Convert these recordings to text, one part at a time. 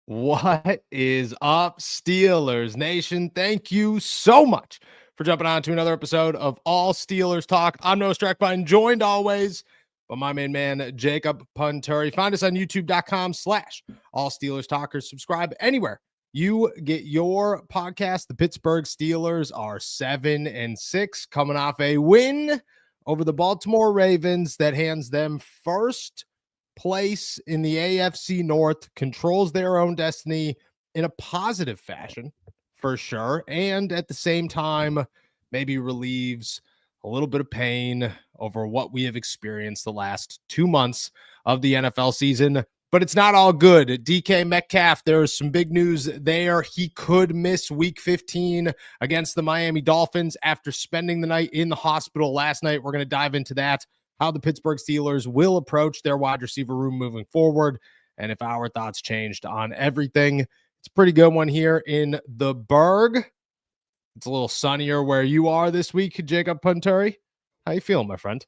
What is up, Steelers Nation? Thank you so much for jumping on to another episode of All Steelers Talk. I'm Noah Strackbine, joined always by my main man, Jacob Punturi. Find us on youtube.com/All Steelers Talkers. Subscribe anywhere you get your podcast. The Pittsburgh Steelers are 7-6, coming off a win over the Baltimore Ravens that hands them first place in the AFC North, controls their own destiny in a positive fashion for sure, and at the same time maybe relieves a little bit of pain over what we have experienced the last 2 months of the NFL season. But it's not all good. DK Metcalf, there's some big news there. He could miss week 15 against the Miami Dolphins after spending the night in the hospital last night. We're going to dive into that, how the Pittsburgh Steelers will approach their wide receiver room moving forward, and if our thoughts changed on everything. It's a pretty good one here in the Berg. It's a little sunnier where you are this week, Jacob Punturi. How you feeling, my friend?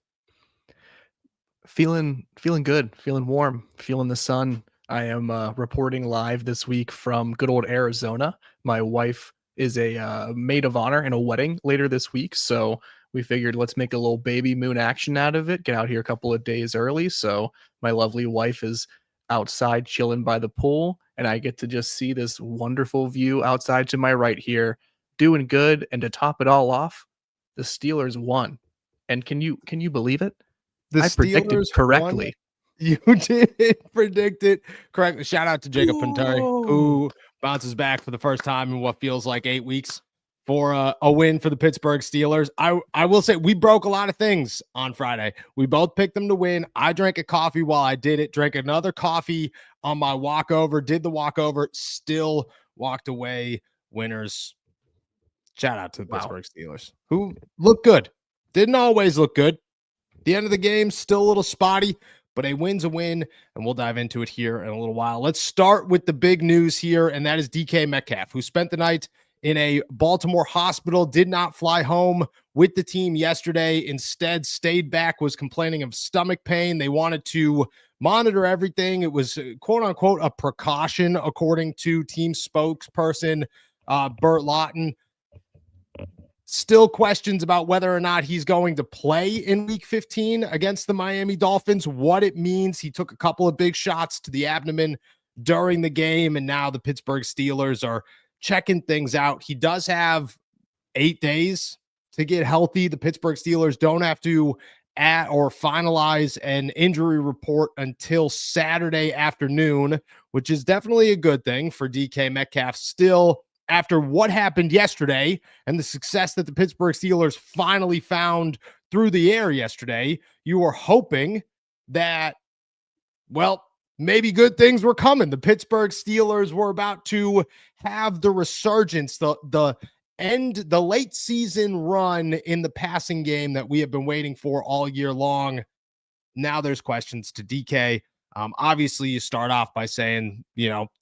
Feeling good, feeling warm, feeling the sun. I am reporting live this week from good old Arizona. My wife is a maid of honor in a wedding later this week, so we figured let's make a little baby moon action out of it, get out here a couple of days early. So my lovely wife is outside chilling by the pool, and I get to just see this wonderful view outside to my right here, doing good. And to top it all off, the Steelers won. And can you believe it? I predicted correctly. You did predict it correctly. Shout out to Jacob Punturi, who bounces back for the first time in what feels like 8 weeks for a win for the Pittsburgh Steelers. I will say we broke a lot of things on Friday. We both picked them to win. I drank a coffee while I did it, drank another coffee on my walkover, did the walkover, still walked away winners. Shout out to the Pittsburgh Steelers, who look good. Didn't always look good. The end of the game, still a little spotty, but a win's a win, and we'll dive into it here in a little while. Let's start with the big news here, and that is DK Metcalf, who spent the night in a Baltimore hospital, did not fly home with the team yesterday. Instead, stayed back, was complaining of stomach pain. They wanted to monitor everything. It was, quote unquote, a precaution, according to team spokesperson Burt Lawton. Still questions about whether or not he's going to play in week 15 against the Miami Dolphins, what it means. He took a couple of big shots to the abdomen during the game, and now the Pittsburgh Steelers are checking things out. He does have 8 days to get healthy. The Pittsburgh Steelers don't have to add or finalize an injury report until Saturday afternoon, which is definitely a good thing for DK Metcalf. Still, after what happened yesterday and the success that the Pittsburgh Steelers finally found through the air yesterday, you were hoping that, well, maybe good things were coming. The Pittsburgh Steelers were about to have the resurgence, the late season run in the passing game that we have been waiting for all year long. Now there's questions to DK. Obviously, you start off by saying,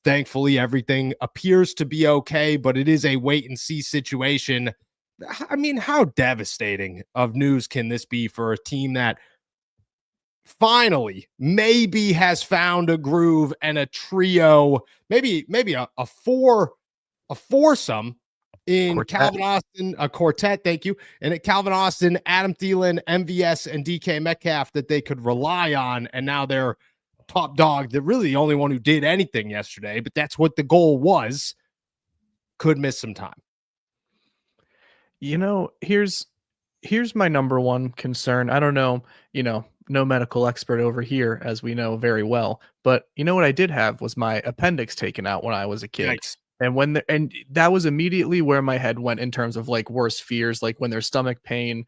thankfully everything appears to be okay, but it is a wait and see situation. I mean, how devastating of news can this be for a team that finally maybe has found a groove and a trio, maybe a foursome in quartet. Calvin Austin, a quartet, thank you, and at Calvin Austin, Adam Thielen, MVS, and DK Metcalf that they could rely on, and now they're top dog. They're really the only one who did anything yesterday, but that's what the goal was. Could miss some time. Here's my number one concern. I don't know, no medical expert over here, as we know very well, but what I did have was my appendix taken out when I was a kid. Yikes. And that was immediately where my head went in terms of like worst fears, like when there's stomach pain,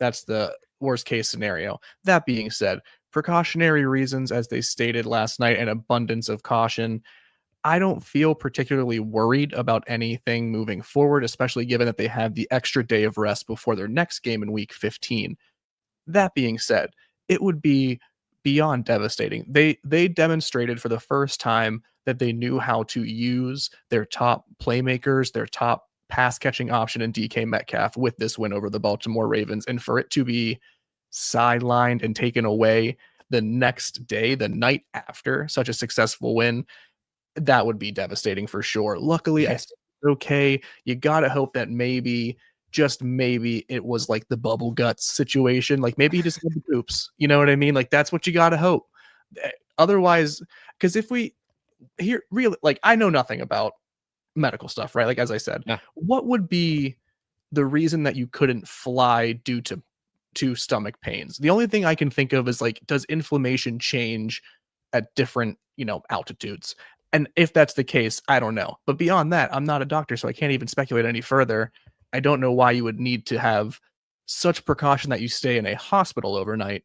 that's the worst case scenario. That being said, precautionary reasons, as they stated last night, an abundance of caution. I don't feel particularly worried about anything moving forward, especially given that they have the extra day of rest before their next game in week 15. That being said, it would be beyond devastating. They demonstrated for the first time that they knew how to use their top playmakers, their top pass catching option in DK Metcalf with this win over the Baltimore Ravens. And for it to be sidelined and taken away the next day, the night after such a successful win, that would be devastating for sure. Luckily, I Yes. think it's okay. You gotta hope that maybe, just maybe, it was like the bubble guts situation. Like maybe he just had the poops. You know what I mean? Like that's what you gotta hope. Otherwise, because if we here really, like, I know nothing about medical stuff, right? Like as I said, Yeah. what would be the reason that you couldn't fly due to stomach pains? The only thing I can think of is like, does inflammation change at different, altitudes? And if that's the case, I don't know. But beyond that, I'm not a doctor, so I can't even speculate any further. I don't know why you would need to have such precaution that you stay in a hospital overnight.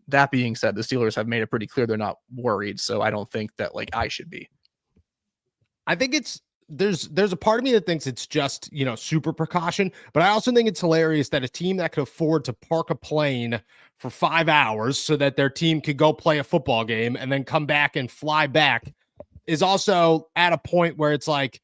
That being said, the Steelers have made it pretty clear they're not worried, so I don't think that like I should be. I think there's a part of me that thinks it's just, super precaution, but I also think it's hilarious that a team that could afford to park a plane for 5 hours so that their team could go play a football game and then come back and fly back is also at a point where it's like,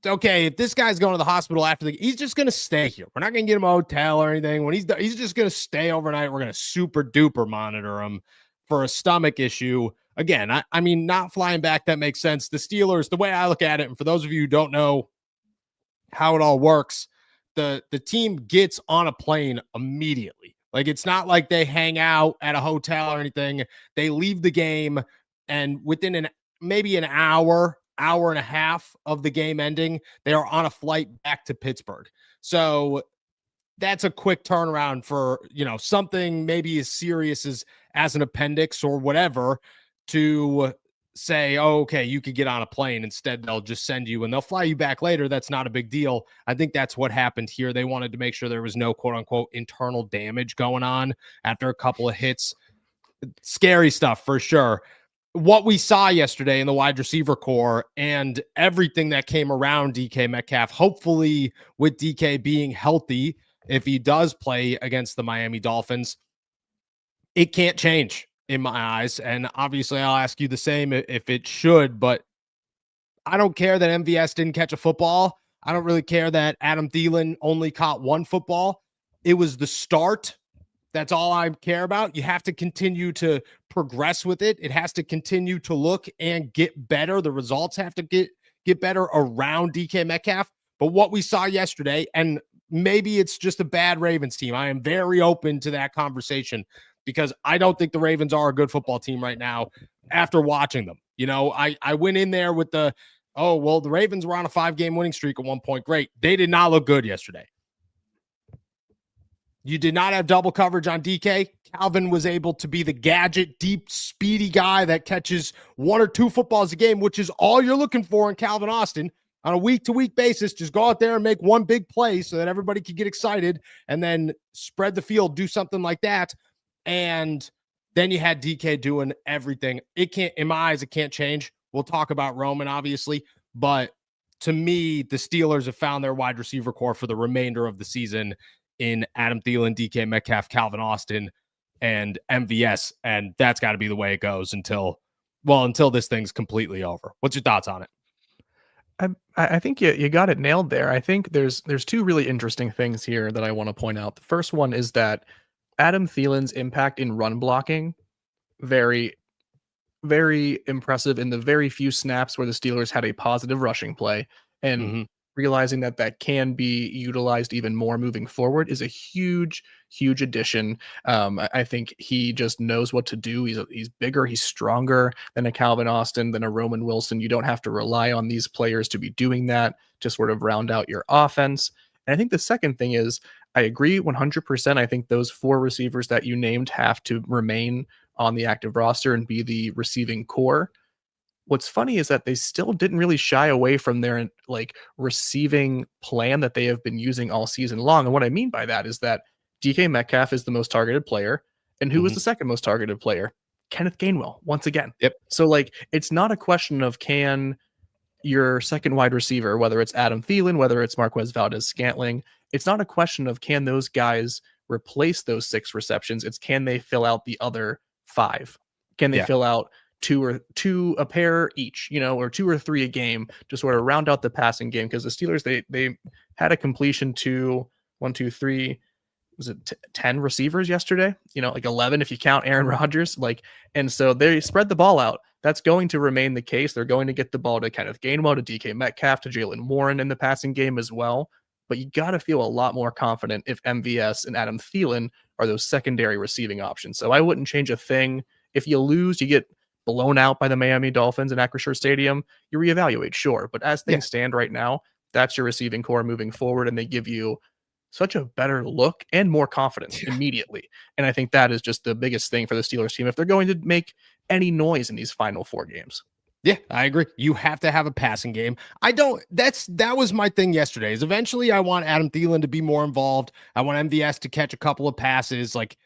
okay, if this guy's going to the hospital after he's just going to stay here. We're not going to get him a hotel or anything. When he's just going to stay overnight. We're going to super duper monitor him for a stomach issue. Again, I mean, not flying back, that makes sense. The Steelers, the way I look at it, and for those of you who don't know how it all works, the team gets on a plane immediately. Like, it's not like they hang out at a hotel or anything. They leave the game, and within maybe an hour and a half of the game ending, they are on a flight back to Pittsburgh. So that's a quick turnaround for, something maybe as serious as an appendix or whatever, to say, oh, okay, you could get on a plane. Instead, they'll just send you and they'll fly you back later. That's not a big deal. I think that's what happened here. They wanted to make sure there was no quote unquote internal damage going on after a couple of hits. Scary stuff for sure. What we saw yesterday in the wide receiver core and everything that came around DK Metcalf, hopefully with DK being healthy, if he does play against the Miami Dolphins, it can't change in my eyes. And obviously I'll ask you the same if it should, but I don't care that MVS didn't catch a football. I don't really care that Adam Thielen only caught one football. It was the start. That's all I care about. You have to continue to progress with it. It has to continue to look and get better. The results have to get better around DK Metcalf. But what we saw yesterday, and maybe it's just a bad Ravens team. I am very open to that conversation because I don't think the Ravens are a good football team right now after watching them. I went in there with the Ravens were on a 5-game winning streak at one point. Great. They did not look good yesterday. You did not have double coverage on DK. Calvin was able to be the gadget, deep, speedy guy that catches 1 or 2 footballs a game, which is all you're looking for in Calvin Austin on a week-to-week basis. Just go out there and make one big play so that everybody can get excited and then spread the field, do something like that. And then you had DK doing everything. It can't, in my eyes, it can't change. We'll talk about Roman, obviously, but to me, the Steelers have found their wide receiver core for the remainder of the season in Adam Thielen, DK Metcalf, Calvin Austin, and MVS. And that's got to be the way it goes until this thing's completely over. What's your thoughts on it? I think you got it nailed there. I think there's 2 really interesting things here that I want to point out. The first one is that Adam Thielen's impact in run blocking, very, very impressive in the very few snaps where the Steelers had a positive rushing play. And realizing that can be utilized even more moving forward is a huge addition. I think he just knows what to do. He's bigger, he's stronger than a Calvin Austin, than a Roman Wilson. You don't have to rely on these players to be doing that to sort of round out your offense. And I think the second thing is, I agree 100%. I think those 4 receivers that you named have to remain on the active roster and be the receiving core. What's funny is that they still didn't really shy away from their like receiving plan that they have been using all season long. And what I mean by that is that DK Metcalf is the most targeted player. And who was the second most targeted player? Kenneth Gainwell, once again. Yep. So like, it's not a question of can your second wide receiver, whether it's Adam Thielen, whether it's Marquez Valdes-Scantling, it's not a question of can those guys replace those 6 receptions. It's can they fill out the other 5? Can they fill out two a pair each, or 2 or 3 a game to sort of round out the passing game? Because the Steelers, they had a completion to 1, 2, 3. was it 10 receivers yesterday? Like 11 if you count Aaron Rodgers. And so they spread the ball out. That's going to remain the case. They're going to get the ball to Kenneth Gainwell, to DK Metcalf, to Jalen Warren in the passing game as well. But you got to feel a lot more confident if MVS and Adam Thielen are those secondary receiving options. So I wouldn't change a thing. If you lose, you get blown out by the Miami Dolphins in Acrisure Stadium, you reevaluate, sure. But as things stand right now, that's your receiving core moving forward, and they give you such a better look and more confidence immediately. And I think that is just the biggest thing for the Steelers team if they're going to make any noise in these final 4 games. Yeah, I agree. You have to have a passing game. That was my thing yesterday, is eventually I want Adam Thielen to be more involved. I want MVS to catch a couple of passes. Like,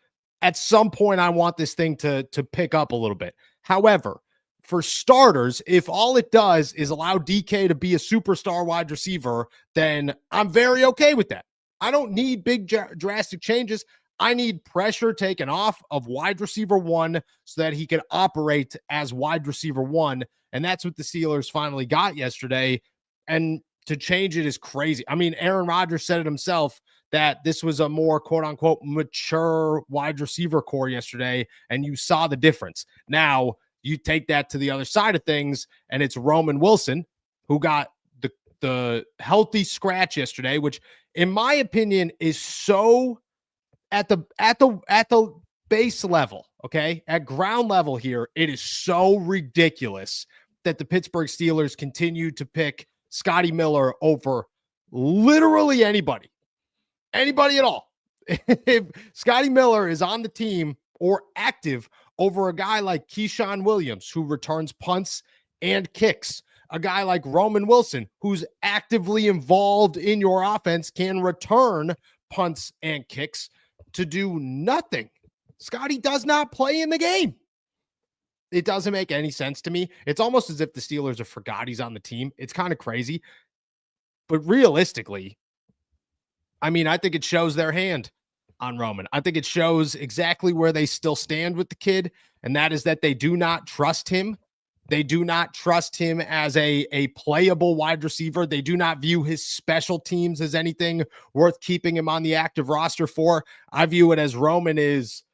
at some point, I want this thing to pick up a little bit. However, for starters, if all it does is allow DK to be a superstar wide receiver, then I'm very okay with that. I don't need big drastic changes. I need pressure taken off of wide receiver 1 so that he can operate as wide receiver 1. And that's what the Steelers finally got yesterday. And to change it is crazy. I mean, Aaron Rodgers said it himself that this was a more quote unquote mature wide receiver core yesterday. And you saw the difference. Now you take that to the other side of things, and it's Roman Wilson who got the healthy scratch yesterday, which in my opinion is so at the base level, okay, at ground level here, it is so ridiculous that the Pittsburgh Steelers continue to pick Scotty Miller over literally anybody at all. If Scotty Miller is on the team or active over a guy like Keyshawn Williams, who returns punts and kicks, a guy like Roman Wilson, who's actively involved in your offense, can return punts and kicks to do nothing. Scotty does not play in the game. It doesn't make any sense to me. It's almost as if the Steelers have forgot he's on the team. It's kind of crazy. But realistically, I mean, I think it shows their hand on Roman. I think it shows exactly where they still stand with the kid, and that is that they do not trust him. They do not trust him as a playable wide receiver. They do not view his special teams as anything worth keeping him on the active roster for. I view it as Roman is,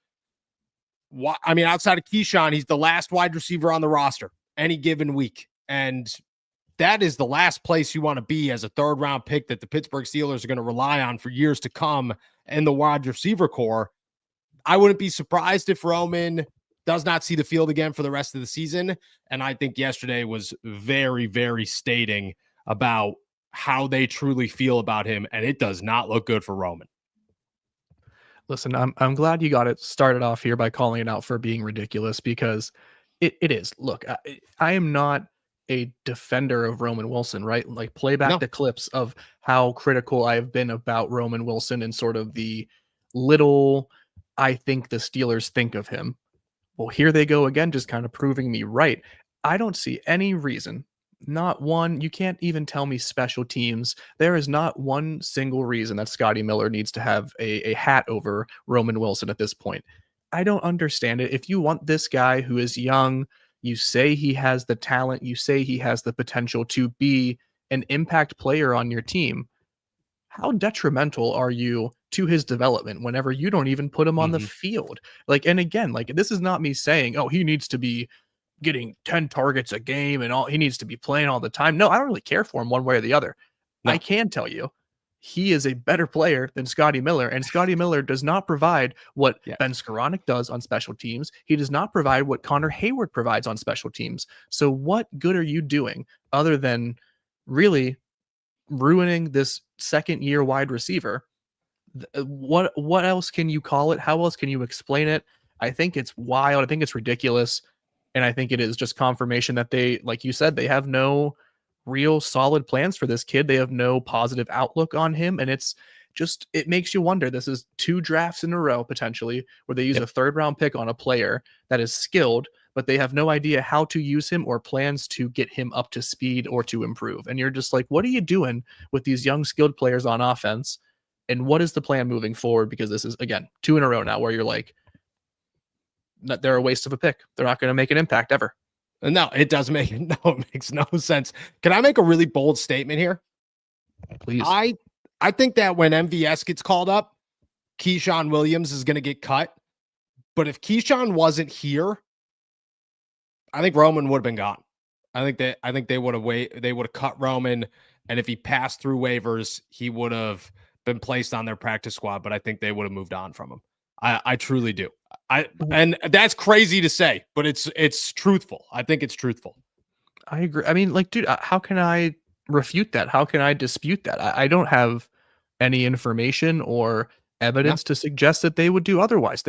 I mean, outside of Keyshawn, he's the last wide receiver on the roster any given week. And that is the last place you want to be as a 3rd-round pick that the Pittsburgh Steelers are going to rely on for years to come in the wide receiver core. I wouldn't be surprised if Roman does not see the field again for the rest of the season. And I think yesterday was very, very stating about how they truly feel about him. And it does not look good for Roman. Listen, I'm glad you got it started off here by calling it out for being ridiculous, because it is. Look, I am not a defender of Roman Wilson, right? Like, play back the clips of how critical I have been about Roman Wilson and sort of the little I think the Steelers think of him. Well, here they go again, just kind of proving me right. I don't see any reason, not one. You can't even tell me special teams. There is not one single reason that Scotty Miller needs to have a hat over Roman Wilson at this point. I don't understand it. If you want this guy who is young, you say he has the talent, you say he has the potential to be an impact player on your team, how detrimental are you to his development whenever you don't even put him on the field? Like, and again, like, this is not me saying, oh, he needs to be getting 10 targets a game and all, he needs to be playing all the time. No, I don't really care for him one way or the other. No. I can tell you he is a better player than Scotty Miller, and Scotty Miller does not provide what Ben Skoranek does on special teams. He does not provide what Connor Hayward provides on special teams. So what good are you doing other than really ruining this 2nd-year wide receiver? What else can you call it? How else can you explain it? I think it's wild. I think it's ridiculous. And I think it is just confirmation that they, like you said, they have no real solid plans for this kid. They have no positive outlook on him. And it's just, it makes you wonder. This is 2 drafts in a row, potentially, where they use a 3rd-round pick on a player that is skilled, but they have no idea how to use him or plans to get him up to speed or to improve. And you're just like, what are you doing with these young skilled players on offense? And what is the plan moving forward? Because this is, again, 2 in a row now where you're like, they're a waste of a pick. They're not going to make an impact ever. No, it doesn't make it. No, it makes no sense. Can I make a really bold statement here? Please. I think that when MVS gets called up, Keyshawn Williams is going to get cut. But if Keyshawn wasn't here, I think Roman would have been gone. I think they would have cut Roman, and if he passed through waivers, he would have been placed on their practice squad. But I think they would have moved on from him. I truly do. And that's crazy to say, but it's truthful. I think it's truthful. I agree. I mean, like, dude, how can I refute that? How can I dispute that? I don't have any information or evidence to suggest that they would do otherwise.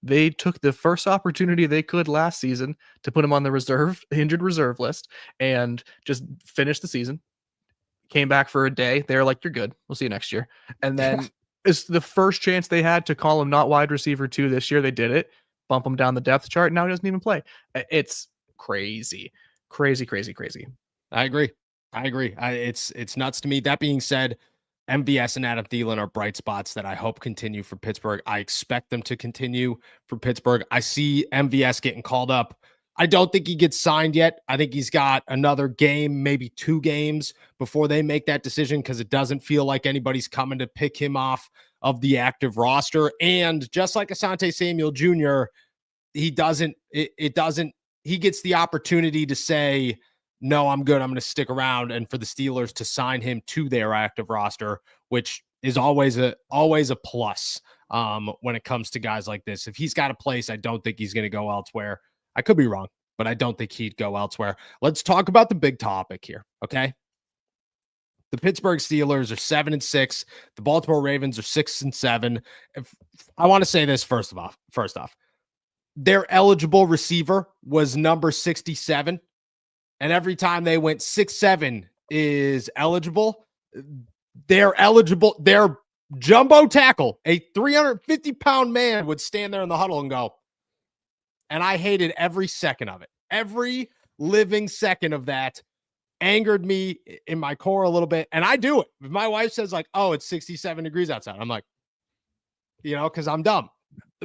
They took the first opportunity they could last season to put him on the injured reserve list and just finish the season. Came back for a day. They're like, you're good. We'll see you next year. And then it's the first chance they had to call him not wide receiver 2 this year. They did it, bump him down the depth chart. Now he doesn't even play. It's crazy. Crazy. I agree. It's nuts to me. That being said, MVS and Adam Thielen are bright spots that I hope continue for Pittsburgh. I expect them to continue for Pittsburgh. I see MVS getting called up. I don't think he gets signed yet. I think he's got another game, maybe 2 games before they make that decision, because it doesn't feel like anybody's coming to pick him off of the active roster. And just like Asante Samuel Jr., he gets the opportunity to say, no, I'm good. I'm going to stick around, and for the Steelers to sign him to their active roster, which is always a plus when it comes to guys like this. If he's got a place, I don't think he's going to go elsewhere. I could be wrong, but I don't think he'd go elsewhere. Let's talk about the big topic here, okay? The Pittsburgh Steelers are 7-6. The Baltimore Ravens are 6-7. I want to say this first off. Their eligible receiver was number 67. And every time they went 6-7 is eligible, their jumbo tackle, a 350-pound man, would stand there in the huddle and go, and I hated every second of it. Every living second of that angered me in my core a little bit. And I do it. If my wife says like, oh, it's 67 degrees outside, I'm like, because I'm dumb.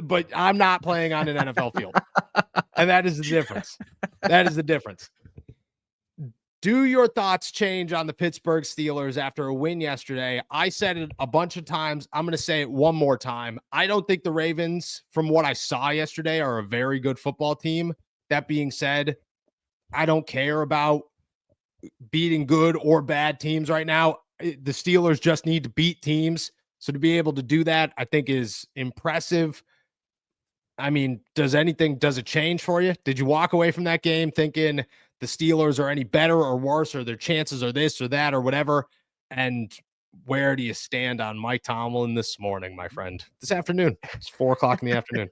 But I'm not playing on an NFL field. And that is the difference. That is the difference. Do your thoughts change on the Pittsburgh Steelers after a win yesterday? I said it a bunch of times. I'm going to say it one more time. I don't think the Ravens, from what I saw yesterday, are a very good football team. That being said, I don't care about beating good or bad teams right now. The Steelers just need to beat teams. So to be able to do that, I think is impressive. I mean, does it change for you? Did you walk away from that game thinking the Steelers are any better or worse, or their chances are this or that or whatever? And where do you stand on Mike Tomlin this morning, my friend? This afternoon. It's 4:00 in the afternoon.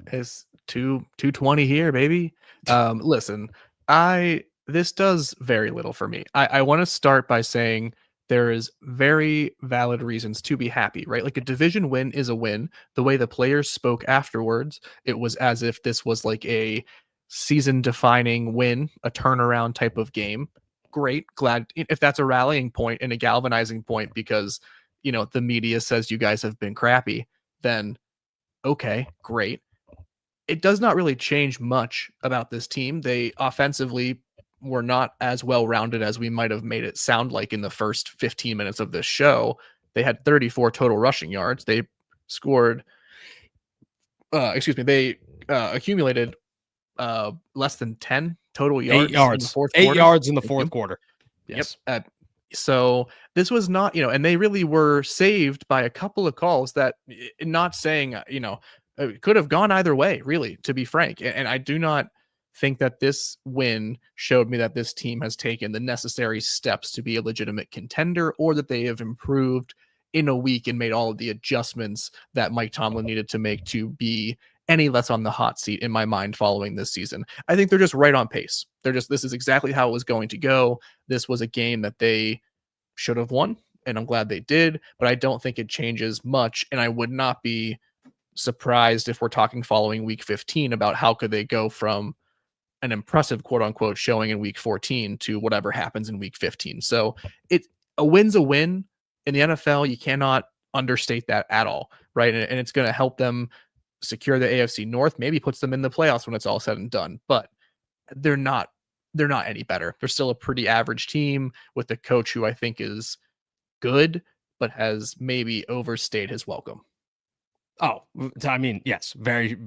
It's 2:20 here, baby. Listen, this does very little for me. I want to start by saying there is very valid reasons to be happy, right? Like, a division win is a win. The way the players spoke afterwards, it was as if this was like a season-defining win, a turnaround type of game. Great. Glad if that's a rallying point and a galvanizing point because, the media says you guys have been crappy, then okay, great. It does not really change much about this team. They offensively were not as well-rounded as we might have made it sound like in the first 15 minutes of this show. They had 34 total rushing yards. They scored, they accumulated less than 10 total yards. 8 yards. In the fourth 8 quarter. yards in the fourth quarter. Yes. Yep. So this was not, and they really were saved by a couple of calls that, not saying, it could have gone either way, really, to be frank. And I do not think that this win showed me that this team has taken the necessary steps to be a legitimate contender, or that they have improved in a week and made all of the adjustments that Mike Tomlin needed to make to be any less on the hot seat in my mind following this season. I think they're just right on pace. This is exactly how it was going to go. This was a game that they should have won, and I'm glad they did, but I don't think it changes much. And I would not be surprised if we're talking following week 15 about how could they go from an impressive quote unquote showing in week 14 to whatever happens in week 15. So a win's a win in the NFL. You cannot understate that at all. Right. And it's going to help them secure the AFC North, maybe puts them in the playoffs when it's all said and done, but they're not any better. They're still a pretty average team with a coach who I think is good, but has maybe overstayed his welcome. Oh, I mean, yes, very,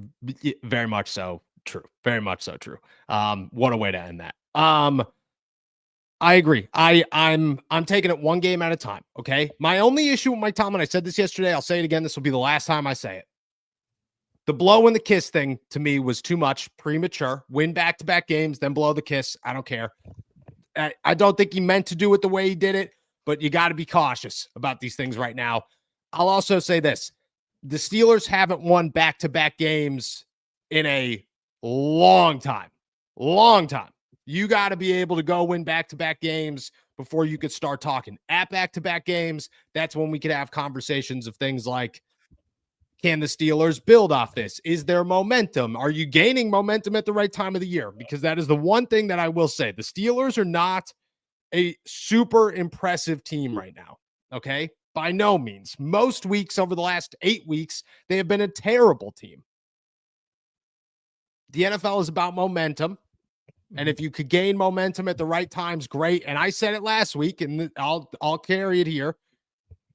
very much so true. Very much so true. What a way to end that. I agree. I'm taking it one game at a time. Okay. My only issue with Mike Tomlin, I said this yesterday, I'll say it again. This will be the last time I say it. The blow and the kiss thing to me was too much, premature. Win back-to-back games, then blow the kiss. I don't care. I don't think he meant to do it the way he did it, but you got to be cautious about these things right now. I'll also say this. The Steelers haven't won back-to-back games in a long time. Long time. You got to be able to go win back-to-back games before you could start talking. At back-to-back games, that's when we could have conversations of things like, can the Steelers build off this? Is there momentum? Are you gaining momentum at the right time of the year? Because that is the one thing that I will say. The Steelers are not a super impressive team right now. Okay. By no means. Most weeks over the last 8 weeks, they have been a terrible team. The NFL is about momentum. And if you could gain momentum at the right times, great. And I said it last week, and I'll carry it here.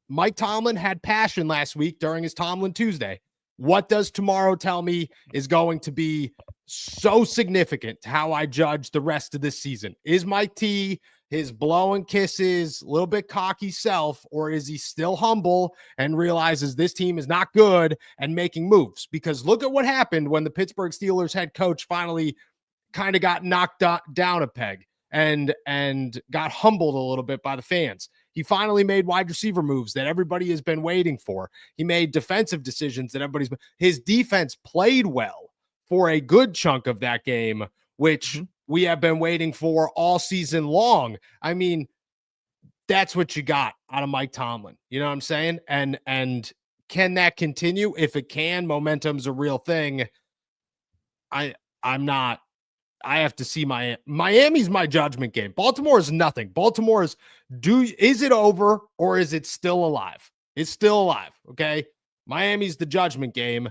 Mike Tomlin had passion last week during his Tomlin Tuesday. What does tomorrow tell me is going to be so significant to how I judge the rest of this season? Is Mike T, his blowing kisses, a little bit cocky self, or is he still humble and realizes this team is not good and making moves? Because look at what happened when the Pittsburgh Steelers head coach finally kind of got knocked down a peg and got humbled a little bit by the fans. He finally made wide receiver moves that everybody has been waiting for. He made defensive decisions that his defense played well for a good chunk of that game, which we have been waiting for all season long. I mean, that's what you got out of Mike Tomlin. You know what I'm saying? And can that continue? If it can, momentum's a real thing. I have to see Miami's my judgment game. Baltimore is nothing. Is it over or is it still alive? It's still alive. Okay. Miami's the judgment game.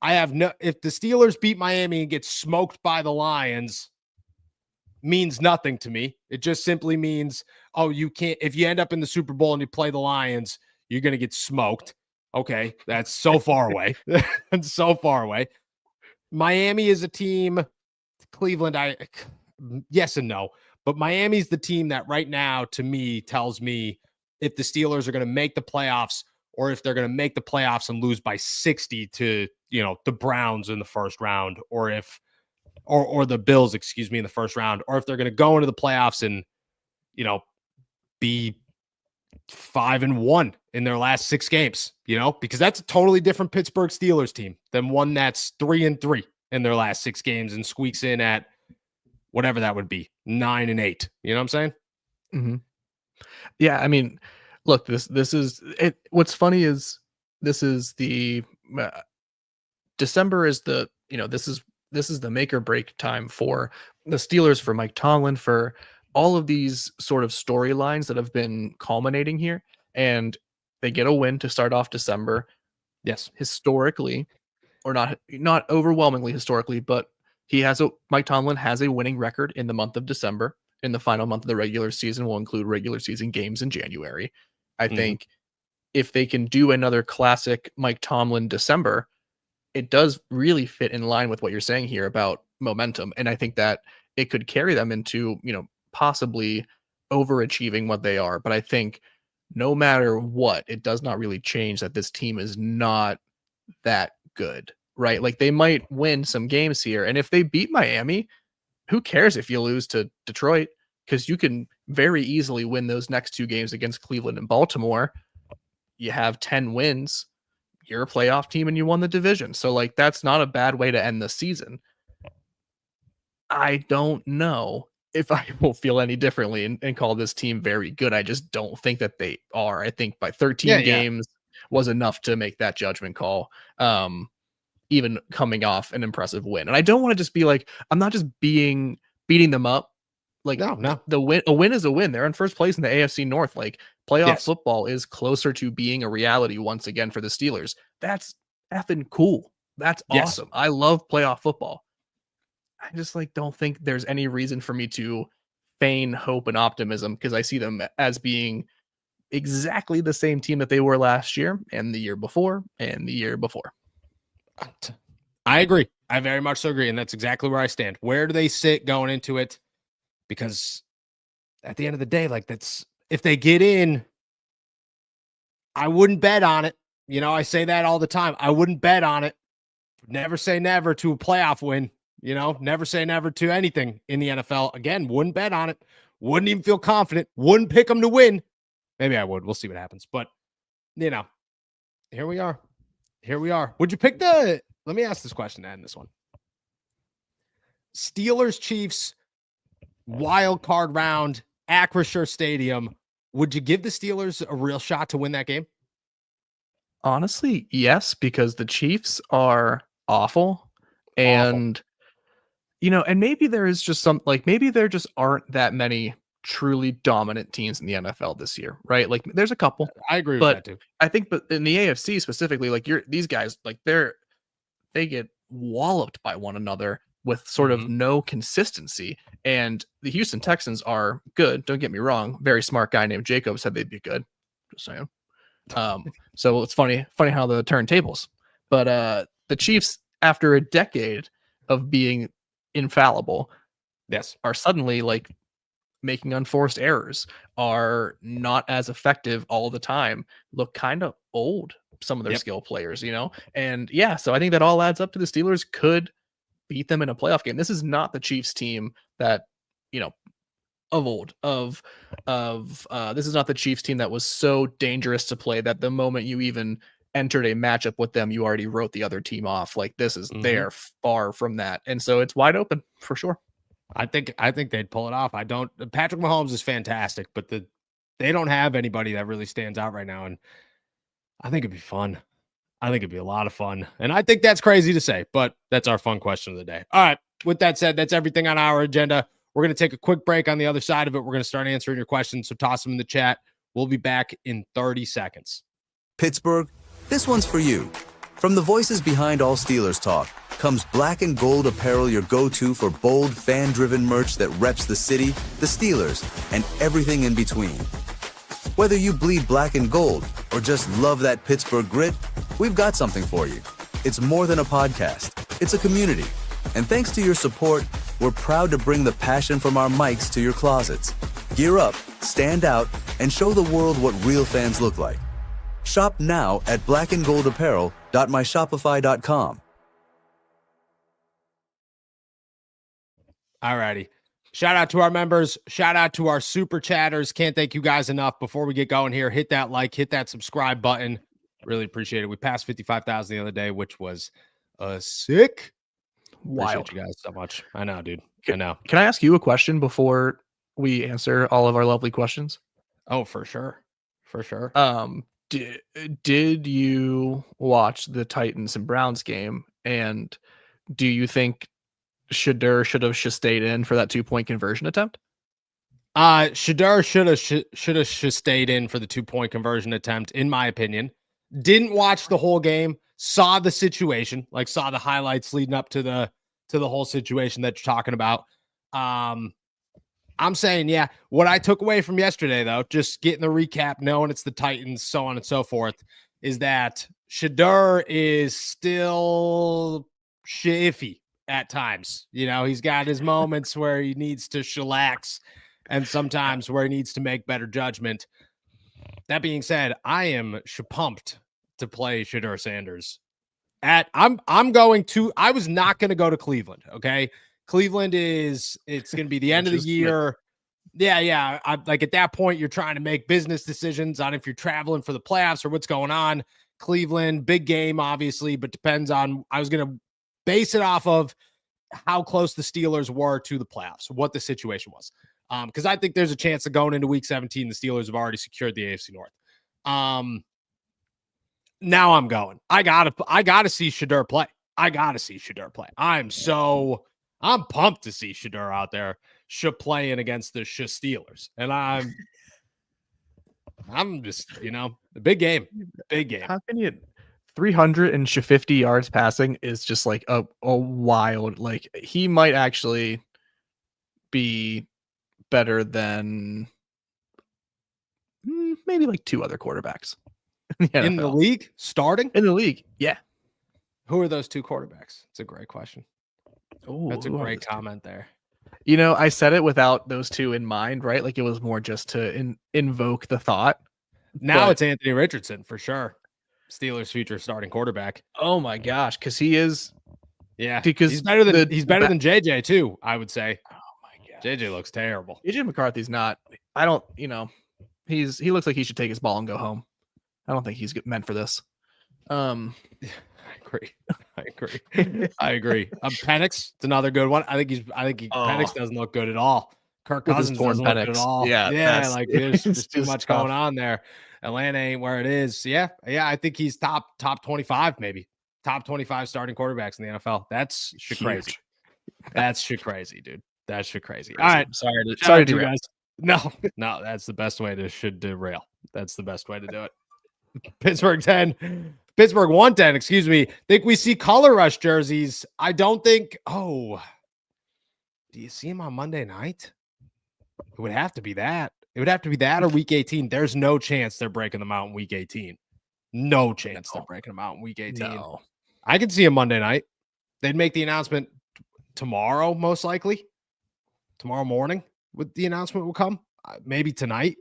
If the Steelers beat Miami and get smoked by the Lions, means nothing to me. It just simply means, if you end up in the Super Bowl and you play the Lions, you're going to get smoked. Okay. That's so far away. That's so far away. Miami is a team. Cleveland, yes and no, but Miami's the team that right now, to me, tells me if the Steelers are going to make the playoffs or if they're going to make the playoffs and lose by 60 to, the Browns in the first round, or the Bills, in the first round, or if they're going to go into the playoffs and, be 5-1 in their last 6 games, because that's a totally different Pittsburgh Steelers team than one that's 3-3 in their last 6 games and squeaks in at whatever that would be, 9-8. You know what I'm saying? Mm-hmm. Yeah, I mean, look, this is it. What's funny is this is the December is the this is the make or break time for the Steelers, for Mike Tomlin, for all of these sort of storylines that have been culminating here, and they get a win to start off December. Yes, historically. Or not overwhelmingly historically, but Mike Tomlin has a winning record in the month of December. In the final month of the regular season, will include regular season games in January. I think if they can do another classic Mike Tomlin December, it does really fit in line with what you're saying here about momentum. And I think that it could carry them into, possibly overachieving what they are. But I think no matter what, it does not really change that this team is not that good, right? Like, they might win some games here, and if they beat Miami, who cares if you lose to Detroit? Because you can very easily win those next 2 games against Cleveland and Baltimore. You have 10 wins, you're a playoff team, and you won the division. So, like, that's not a bad way to end the season. I don't know if I will feel any differently and call this team very good. I just don't think that they are. I think by 13 games was enough to make that judgment call, even coming off an impressive win. And I don't want to just be like, I'm not just beating them up. Like, no. A win is a win. They're in first place in the AFC North. Like, playoff football is closer to being a reality once again for the Steelers. That's effing cool. That's awesome. I love playoff football. I just don't think there's any reason for me to feign hope and optimism, because I see them as being exactly the same team that they were last year and the year before and the year before. I agree. I very much so agree. And that's exactly where I stand. Where do they sit going into it? Because at the end of the day, like that's if they get in, I wouldn't bet on it. You know, I say that all the time. I wouldn't bet on it. Never say never to a playoff win. You know, never say never to anything in the NFL. Again, wouldn't bet on it. Wouldn't even feel confident. Wouldn't pick them to win. Maybe I would. We'll see what happens. But, you know, here we are. Here we are. Would you pick let me ask this question to end this one. Steelers Chiefs wild card round, Acrisure Stadium. Would you give the Steelers a real shot to win that game? Honestly, yes, because the Chiefs are awful. And, you know, and maybe there is just maybe there just aren't that many truly dominant teams in the NFL this year, right? Like there's a couple. I agree with but that too. I think, but in the AFC specifically, like these guys, like they get walloped by one another with sort of no consistency. And the Houston Texans are good. Don't get me wrong. Very smart guy named Jacob said they'd be good. Just saying. So it's funny how the turntables. But the Chiefs, after a decade of being infallible, yes, are suddenly like making unforced errors, are not as effective all the time, look kind of old, some of their skill players, you know? And yeah, so I think that all adds up to the Steelers could beat them in a playoff game. This is not the Chiefs team that, you know, of old this is not the Chiefs team that was so dangerous to play that the moment you even entered a matchup with them, you already wrote the other team off. Like this is they're far from that. And so it's wide open for sure. I think they'd pull it off. Patrick Mahomes is fantastic, but they don't have anybody that really stands out right now. And I think it'd be fun. I think it'd be a lot of fun. And I think that's crazy to say, but that's our fun question of the day. All right. With that said, that's everything on our agenda. We're going to take a quick break. On the other side of it, we're going to start answering your questions. So toss them in the chat. We'll be back in 30 seconds. Pittsburgh, this one's for you. From the voices behind all Steelers talk comes Black and Gold apparel, your go-to for bold, fan-driven merch that reps the city, the Steelers, and everything in between. Whether you bleed black and gold or just love that Pittsburgh grit, we've got something for you. It's more than a podcast. It's a community. And thanks to your support, we're proud to bring the passion from our mics to your closets. Gear up, stand out, and show the world what real fans look like. Shop now at blackandgoldapparel.myshopify.com. All righty. Shout out to our members. Shout out to our super chatters. Can't thank you guys enough. Before we get going here, hit that like, hit that subscribe button. Really appreciate it. We passed 55,000 the other day, which was sick. Wild. Appreciate you guys so much. I know, dude. I know. Can I ask you a question before we answer all of our lovely questions? Oh, for sure. For sure. Did you watch the Titans and Browns game? And do you think Shedeur should have stayed in for that 2-point conversion attempt? Shedeur should have stayed in for the 2-point conversion attempt, in my opinion. Didn't watch the whole game, saw the situation, like saw the highlights leading up to the whole situation that you're talking about. I'm saying, yeah, what I took away from yesterday, though, just getting the recap, knowing it's the Titans, so on and so forth, is that Shedeur is still iffy at times. You know, he's got his moments where he needs to chillax and sometimes where he needs to make better judgment. That being said, I am pumped to play Shedeur Sanders. I was not going to go to Cleveland. Okay. Cleveland it's going to be the end of the year. Yeah. Like at that point, you're trying to make business decisions on if you're traveling for the playoffs or what's going on. Cleveland, big game, obviously, but depends on, I was going to base it off of how close the Steelers were to the playoffs, what the situation was. Because I think there's a chance that going into week 17, the Steelers have already secured the AFC North. Now I'm going. I gotta see Shedeur play. I'm pumped to see Shedeur out there playing against the Steelers. And I'm just, the big game. How can you 350 yards passing is just like a wild, like he might actually be better than maybe like 2 other quarterbacks in the league starting in the league. Yeah. Who are those 2 quarterbacks? It's a great question. Oh, That's a great comment there. You know, I said it without those 2 in mind, right? Like it was more just to invoke the thought. Now it's Anthony Richardson for sure. Steelers' future starting quarterback. Oh my gosh, because he is. Yeah, Because he's better than JJ too. I would say. Oh my god, JJ looks terrible. AJ McCarthy's not. I don't. You know, he looks like he should take his ball and go home. I don't think he's meant for this. I agree. Penix, it's another good one. Penix doesn't look good at all. Kirk Cousins doesn't look good at all. Yeah, like there's too much going on there. Atlanta ain't where it is. Yeah. I think he's top 25, maybe top 25 starting quarterbacks in the NFL. That's shit crazy. That's shit crazy, dude. That's shit crazy. All right, sorry to you guys. No, that's the best way to derail. That's the best way to do it. Pittsburgh 110, excuse me. Think we see color rush jerseys. I don't think. Oh, do you see him on Monday night? It would have to be that. It would have to be that or week 18. There's no chance they're breaking them out in week 18. No chance they're breaking them out in week 18. No. I could see him Monday night. They'd make the announcement tomorrow, most likely. Tomorrow morning, the announcement will come. Maybe tonight.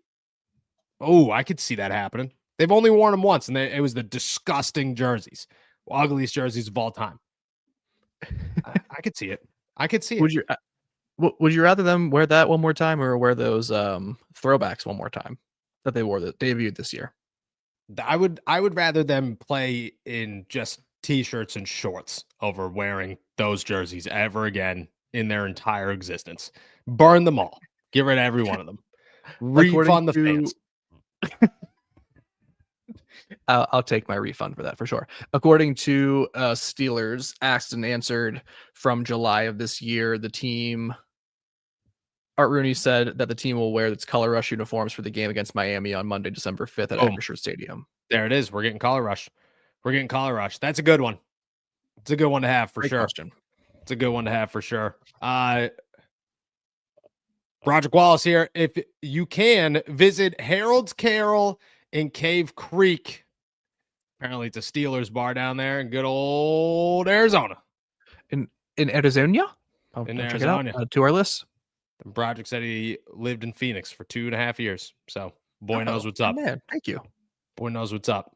Oh, I could see that happening. They've only worn them once, and it was the disgusting jerseys, ugliest jerseys of all time. I could see it. Would you rather them wear that one more time or wear those throwbacks one more time that they wore that debuted this year? I would rather them play in just t-shirts and shorts over wearing those jerseys ever again in their entire existence. Burn them all. Get rid of every one of them. Refund the fans. I'll take my refund for that for sure. According to Steelers, asked and answered from July of this year, the team, Art Rooney said that the team will wear its color rush uniforms for the game against Miami on Monday, December 5th at Acrisure Stadium. There it is. We're getting color rush. That's a good one. It's a good one to have for sure. It's a good one to have for sure. Broderick Wallace here. If you can visit Harold's Carol in Cave Creek. Apparently it's a Steelers bar down there in good old Arizona. In Arizona? In Arizona. Arizona. Check it out. To our list. Broderick said he lived in Phoenix for 2.5 years. So boy knows what's up. Man, thank you. Boy knows what's up.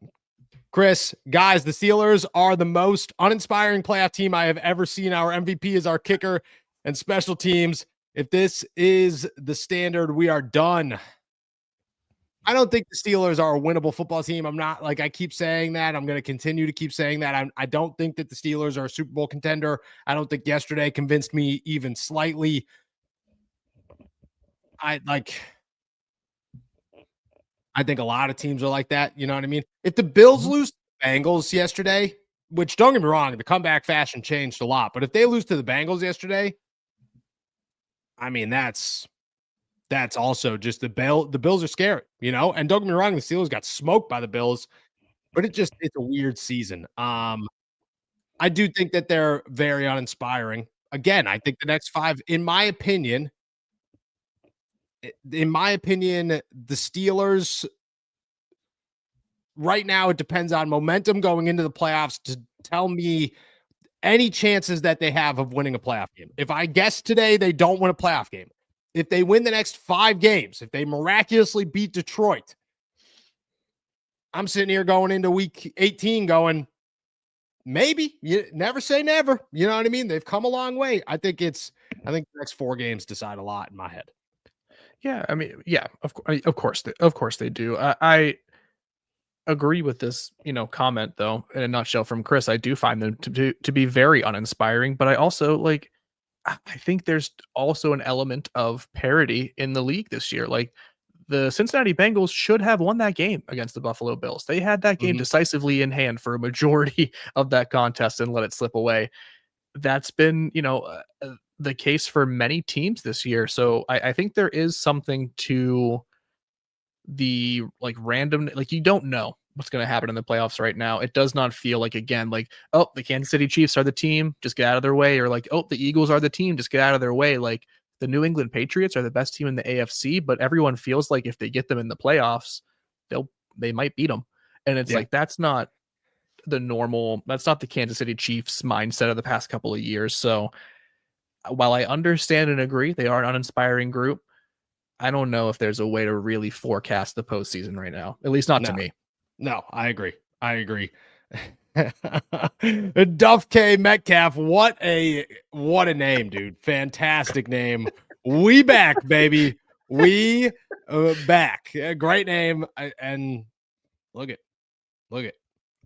Chris, guys, the Steelers are the most uninspiring playoff team I have ever seen. Our MVP is our kicker and special teams. If this is the standard, we are done. I don't think the Steelers are a winnable football team. I'm not, like I keep saying that. I'm going to continue to keep saying that. I don't think that the Steelers are a Super Bowl contender. I don't think yesterday convinced me even slightly. I think a lot of teams are like that. You know what I mean? If the Bills lose to the Bengals yesterday, which don't get me wrong, the comeback fashion changed a lot. But if they lose to the Bengals yesterday, I mean, that's also just the Bills are scary, you know? And don't get me wrong, the Steelers got smoked by the Bills, but it's a weird season. I do think that they're very uninspiring. Again, I think the next 5, in my opinion, the Steelers right now, it depends on momentum going into the playoffs to tell me any chances that they have of winning a playoff game. If I guess today they don't win a playoff game, if they win the next 5 games, if they miraculously beat Detroit, I'm sitting here going into week 18 going, maybe. You never say never. You know what I mean? They've come a long way. I think the next 4 games decide a lot in my head. Yeah, I mean, yeah, of course they do. I agree with this, comment though. In a nutshell from Chris, I do find them to be very uninspiring, but I also I think there's also an element of parity in the league this year. Like the Cincinnati Bengals should have won that game against the Buffalo Bills. They had that game decisively in hand for a majority of that contest and let it slip away. That's been, the case for many teams this year. So I think there is something to the random, you don't know what's going to happen in the playoffs right now. It does not feel the Kansas City Chiefs are the team, just get out of their way. Or the Eagles are the team, just get out of their way. The New England Patriots are the best team in the AFC, but everyone feels like if they get them in the playoffs, they might beat them. And it's like, that's not the Kansas City Chiefs mindset of the past couple of years. So while I understand and agree they are an uninspiring group, I don't know if there's a way to really forecast the postseason right now, at least not to me. No, I agree. Duff K Metcalf, what a name, dude. Fantastic name. We back, baby. We back. Great name. And look it.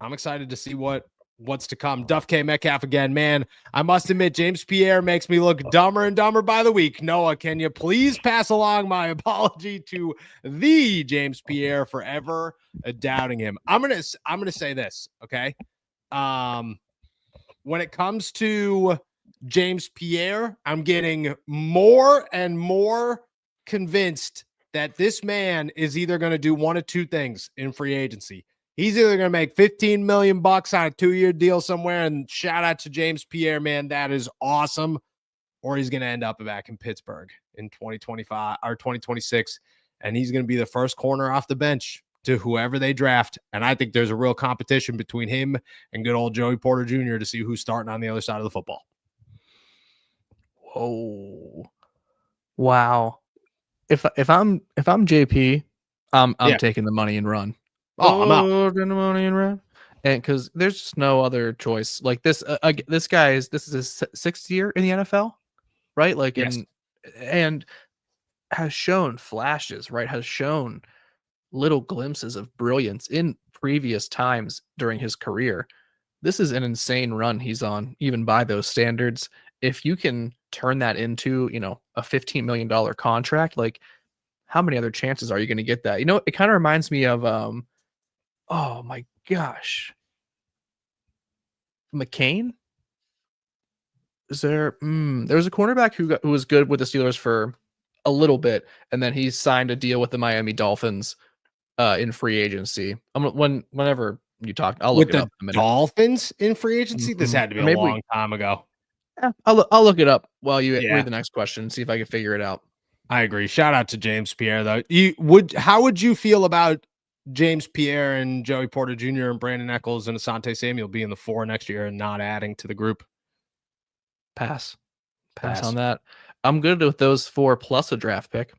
I'm excited to see what's to come. Duff K Metcalf again, man. I must admit, James Pierre makes me look dumber and dumber by the week. Noah, can you please pass along my apology to the James Pierre for ever doubting him? I'm gonna say this, okay? When it comes to James Pierre, I'm getting more and more convinced that this man is either going to do one of two things in free agency. He's either going to make $15 million on a 2-year deal somewhere, and shout out to James Pierre, man, that is awesome. Or he's going to end up back in Pittsburgh in 2025 or 2026, and he's going to be the first corner off the bench to whoever they draft. And I think there's a real competition between him and good old Joey Porter Jr. to see who's starting on the other side of the football. Whoa. Wow. If I'm JP, I'm taking the money and run. I'm out. The money and run. And because there's just no other choice. Like this guy this is his 6th year in the NFL, right? Like, yes. and has shown flashes, right? Has shown little glimpses of brilliance in previous times during his career. This is an insane run he's on, even by those standards. If you can turn that into, a $15 million contract, like, how many other chances are you going to get that? It kind of reminds me of, oh my gosh, McCain. Is there? There was a cornerback who was good with the Steelers for a little bit, and then he signed a deal with the Miami Dolphins in free agency. Whenever you talk, I'll look it up in a minute. Dolphins in free agency. This had to be a long time ago. Yeah, I'll look it up while you read the next question and see if I can figure it out. I agree. Shout out to James Pierre, though. How would you feel about James Pierre and Joey Porter Jr. and Brandon Echols and Asante Samuel being the 4 next year and not adding to the group? Pass on that. I'm good with those 4 plus a draft pick.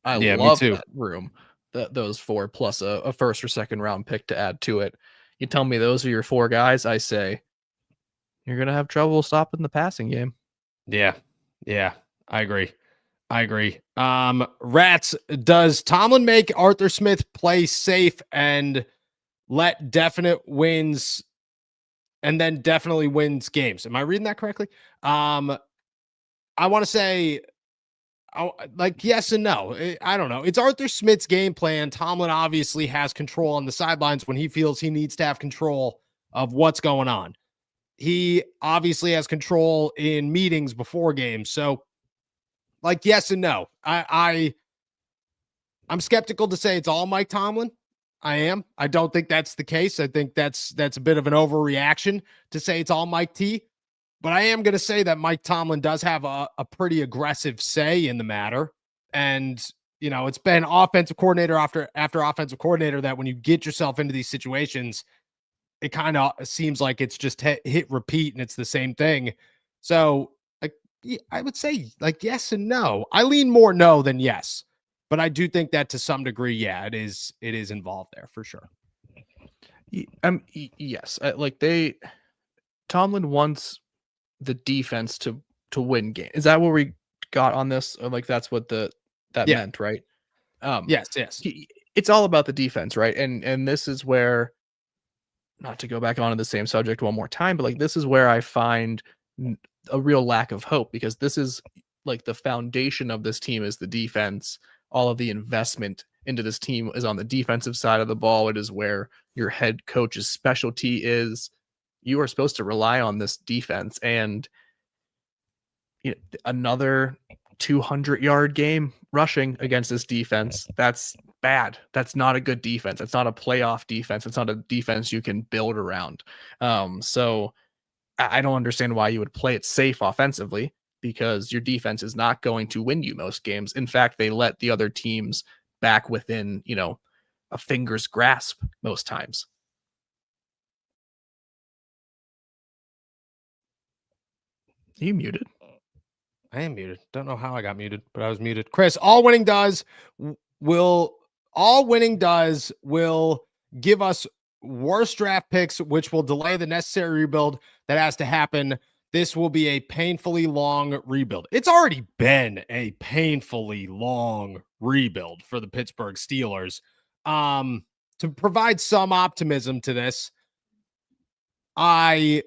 I love that room. Those 4 plus a first or second round pick to add to it. You tell me those are your 4 guys, I say you're gonna have trouble stopping the passing game. Yeah, I agree. Rats, does Tomlin make Arthur Smith play safe and let definite wins and then definitely wins games? Am I reading that correctly? I want to say like yes and no. I don't know. It's Arthur Smith's game plan. Tomlin obviously has control on the sidelines when he feels he needs to have control of what's going on. He obviously has control in meetings before games. So like yes and no. I'm skeptical to say it's all Mike Tomlin. I am. I don't think that's the case. I think that's a bit of an overreaction to say it's all Mike T. But I am going to say that Mike Tomlin does have a pretty aggressive say in the matter. And, it's been offensive coordinator after offensive coordinator that when you get yourself into these situations, it kind of seems like it's just hit repeat and it's the same thing. So I would say like yes and no. I lean more no than yes. But I do think that to some degree, it is involved there for sure. Yes. Tomlin wants the defense to win game. Is that what we got on this? Or like that's what that meant, right? Yes. It's all about the defense, right? And this is where, not to go back onto the same subject one more time, but like this is where I find a real lack of hope, because this is like the foundation of this team is the defense. All of the investment into this team is on the defensive side of the ball. It is where your head coach's specialty is. You are supposed to rely on this defense, and another 200-yard game rushing against this defense. That's bad. That's not a good defense. It's not a playoff defense. It's not a defense you can build around. So I don't understand why you would play it safe offensively, because your defense is not going to win you most games. In fact, they let the other teams back within, a finger's grasp most times. Are you muted? I am muted. Don't know how I got muted, but I was muted. Chris, all winning does will give us worse draft picks, which will delay the necessary rebuild that has to happen. This will be a painfully long rebuild. It's already been a painfully long rebuild for the Pittsburgh Steelers. To provide some optimism to this, I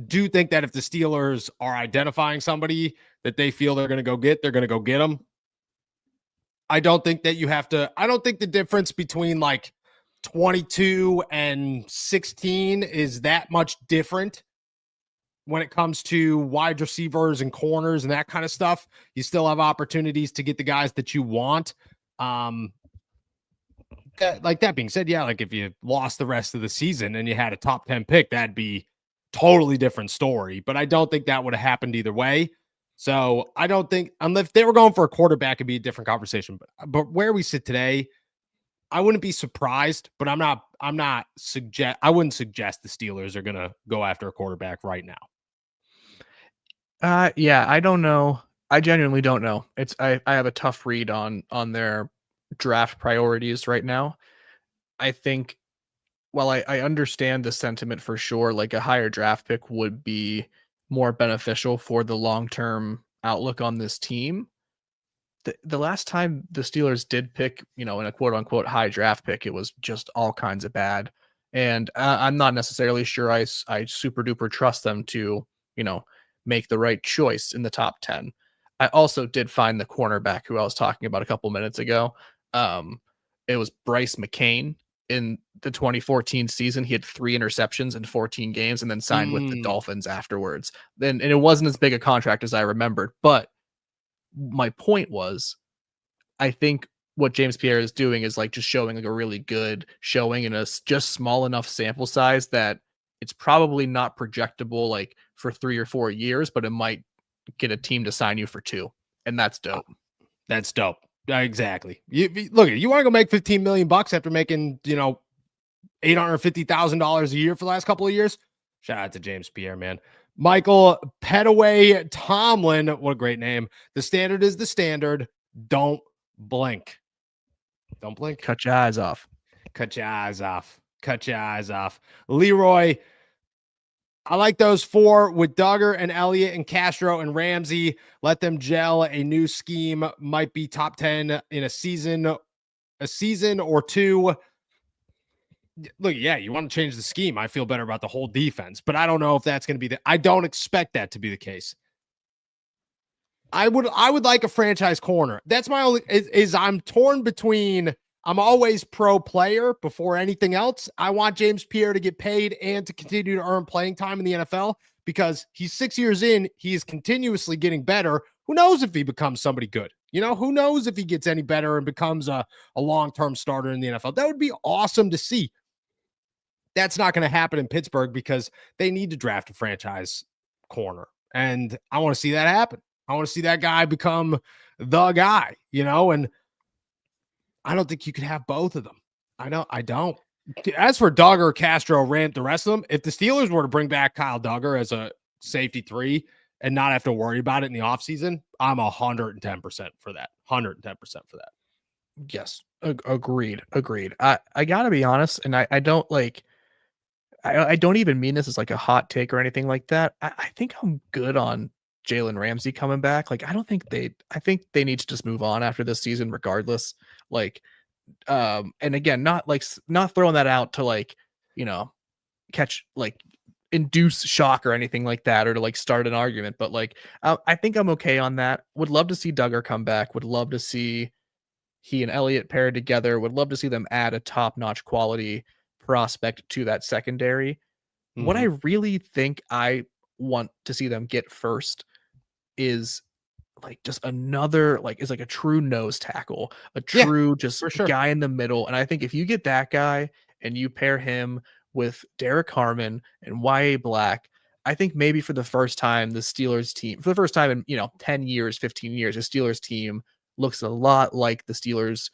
do think that if the Steelers are identifying somebody that they feel they're going to go get, they're going to go get them. I don't think that you have to. I don't think the difference between like 22 and 16 is that much different when it comes to wide receivers and corners and that kind of stuff. You still have opportunities to get the guys that you want. That being said, yeah, like if you lost the rest of the season and you had a top 10 pick, that'd be totally different story. But I don't think that would have happened either way. So I don't think, unless they were going for a quarterback, it'd be a different conversation. But where we sit today, I wouldn't be surprised, but I wouldn't suggest the Steelers are going to go after a quarterback right now. Yeah, I don't know. I genuinely don't know. I have a tough read on their draft priorities right now. I think, while I understand the sentiment for sure, like a higher draft pick would be more beneficial for the long-term outlook on this team. The last time the Steelers did pick, in a quote unquote high draft pick, it was just all kinds of bad. And I'm not necessarily sure I super duper trust them to, make the right choice in the top 10. I also did find the cornerback who I was talking about a couple minutes ago. It was Bryce McCain in the 2014 season. He had 3 interceptions in 14 games and then signed with the Dolphins afterwards. And it wasn't as big a contract as I remembered. But my point was, I think what James Pierre is doing is like just showing like a really good showing in a just small enough sample size that it's probably not projectable like for 3 or 4 years, but it might get a team to sign you for 2. And that's dope. That's dope. Exactly. You want to go make $15 million after making, $850,000 a year for the last couple of years. Shout out to James Pierre, man. Michael Petaway Tomlin. What a great name. The standard is the standard. Don't blink. Don't blink. Cut your eyes off. Cut your eyes off. Cut your eyes off. Leroy. I like those 4 with Duggar and Elliott and Castro and Ramsey. Let them gel. A new scheme might be top 10 in a season or 2. Look, yeah, you want to change the scheme. I feel better about the whole defense, but I don't know if that's going to be I don't expect that to be the case. I would like a franchise corner. That's my only is I'm torn between. I'm always pro player before anything else. I want James Pierre to get paid and to continue to earn playing time in the NFL because he's 6 years in. He is continuously getting better. Who knows if he becomes somebody good? Who knows if he gets any better and becomes a long-term starter in the NFL? That would be awesome to see. That's not going to happen in Pittsburgh because they need to draft a franchise corner. And I want to see that happen. I want to see that guy become the guy, and I don't think you could have both of them. I don't. As for Duggar, Castro, Rant, the rest of them, if the Steelers were to bring back Kyle Duggar as a safety 3 and not have to worry about it in the offseason, I'm 110% for that. 110% for that. Yes. Agreed. I gotta be honest, and I don't like, I don't even mean this as like a hot take or anything like that. I think I'm good on Jalen Ramsey coming back. Like, I think they need to just move on after this season, regardless. Like, and again, not throwing that out to like, catch like induce shock or anything like that, or to like start an argument. But like, I think I'm okay on that. Would love to see Duggar come back. Would love to see he and Elliott paired together. Would love to see them add a top-notch quality prospect to that secondary. Mm-hmm. What I really think I want to see them get first is like just another is like a true nose tackle, a true guy in the middle. And I think if you get that guy and you pair him with Derek Harmon and Y.A. Black, I think maybe for the first time the Steelers team, for the first time in 10 years, 15 years, the Steelers team looks a lot like the Steelers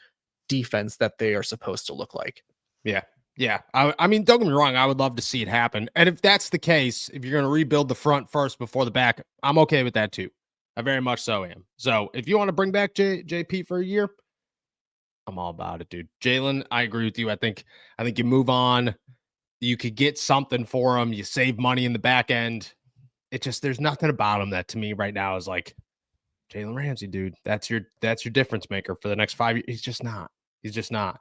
defense that they are supposed to look like. Yeah. Yeah. I mean, don't get me wrong. I would love to see it happen. And if that's the case, if you're going to rebuild the front first before the back, I'm okay with that too. I very much so am. So if you want to bring back JP for a year, I'm all about it, dude. Jalen, I agree with you. I think you move on. You could get something for him. You save money in the back end. It just, there's nothing about him that to me right now is like Jalen Ramsey, dude. That's your difference maker for the next 5 years. He's just not.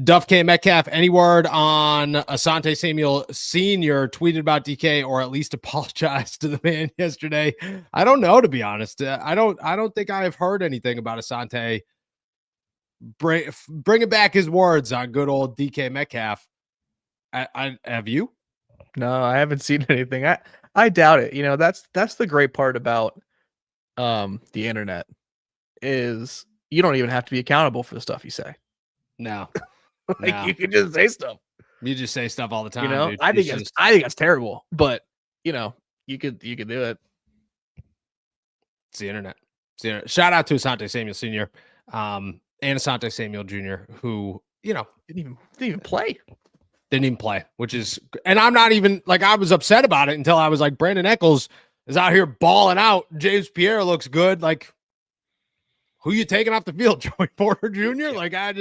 Duff K. Metcalf, any word on Asante Samuel Sr. tweeted about DK or at least apologized to the man yesterday? I don't know, to be honest. I don't think I have heard anything about Asante bringing back his words on good old DK Metcalf. I have you? No, I haven't seen anything. I doubt it. You know, that's the great part about the internet is you don't even have to be accountable for the stuff you say. No. Like you can just say stuff. You just say stuff all the time. You know, dude. I think that's terrible. But you know, you could do it. It's the internet. Shout out to Asante Samuel Sr. And Asante Samuel Jr., who, you know, didn't even play. Didn't even play, which is, and I'm not even like, I was upset about it until I was like, Brandon Echols is out here balling out. James Pierre looks good. Like, who you taking off the field? Joey Porter Jr.? Like, I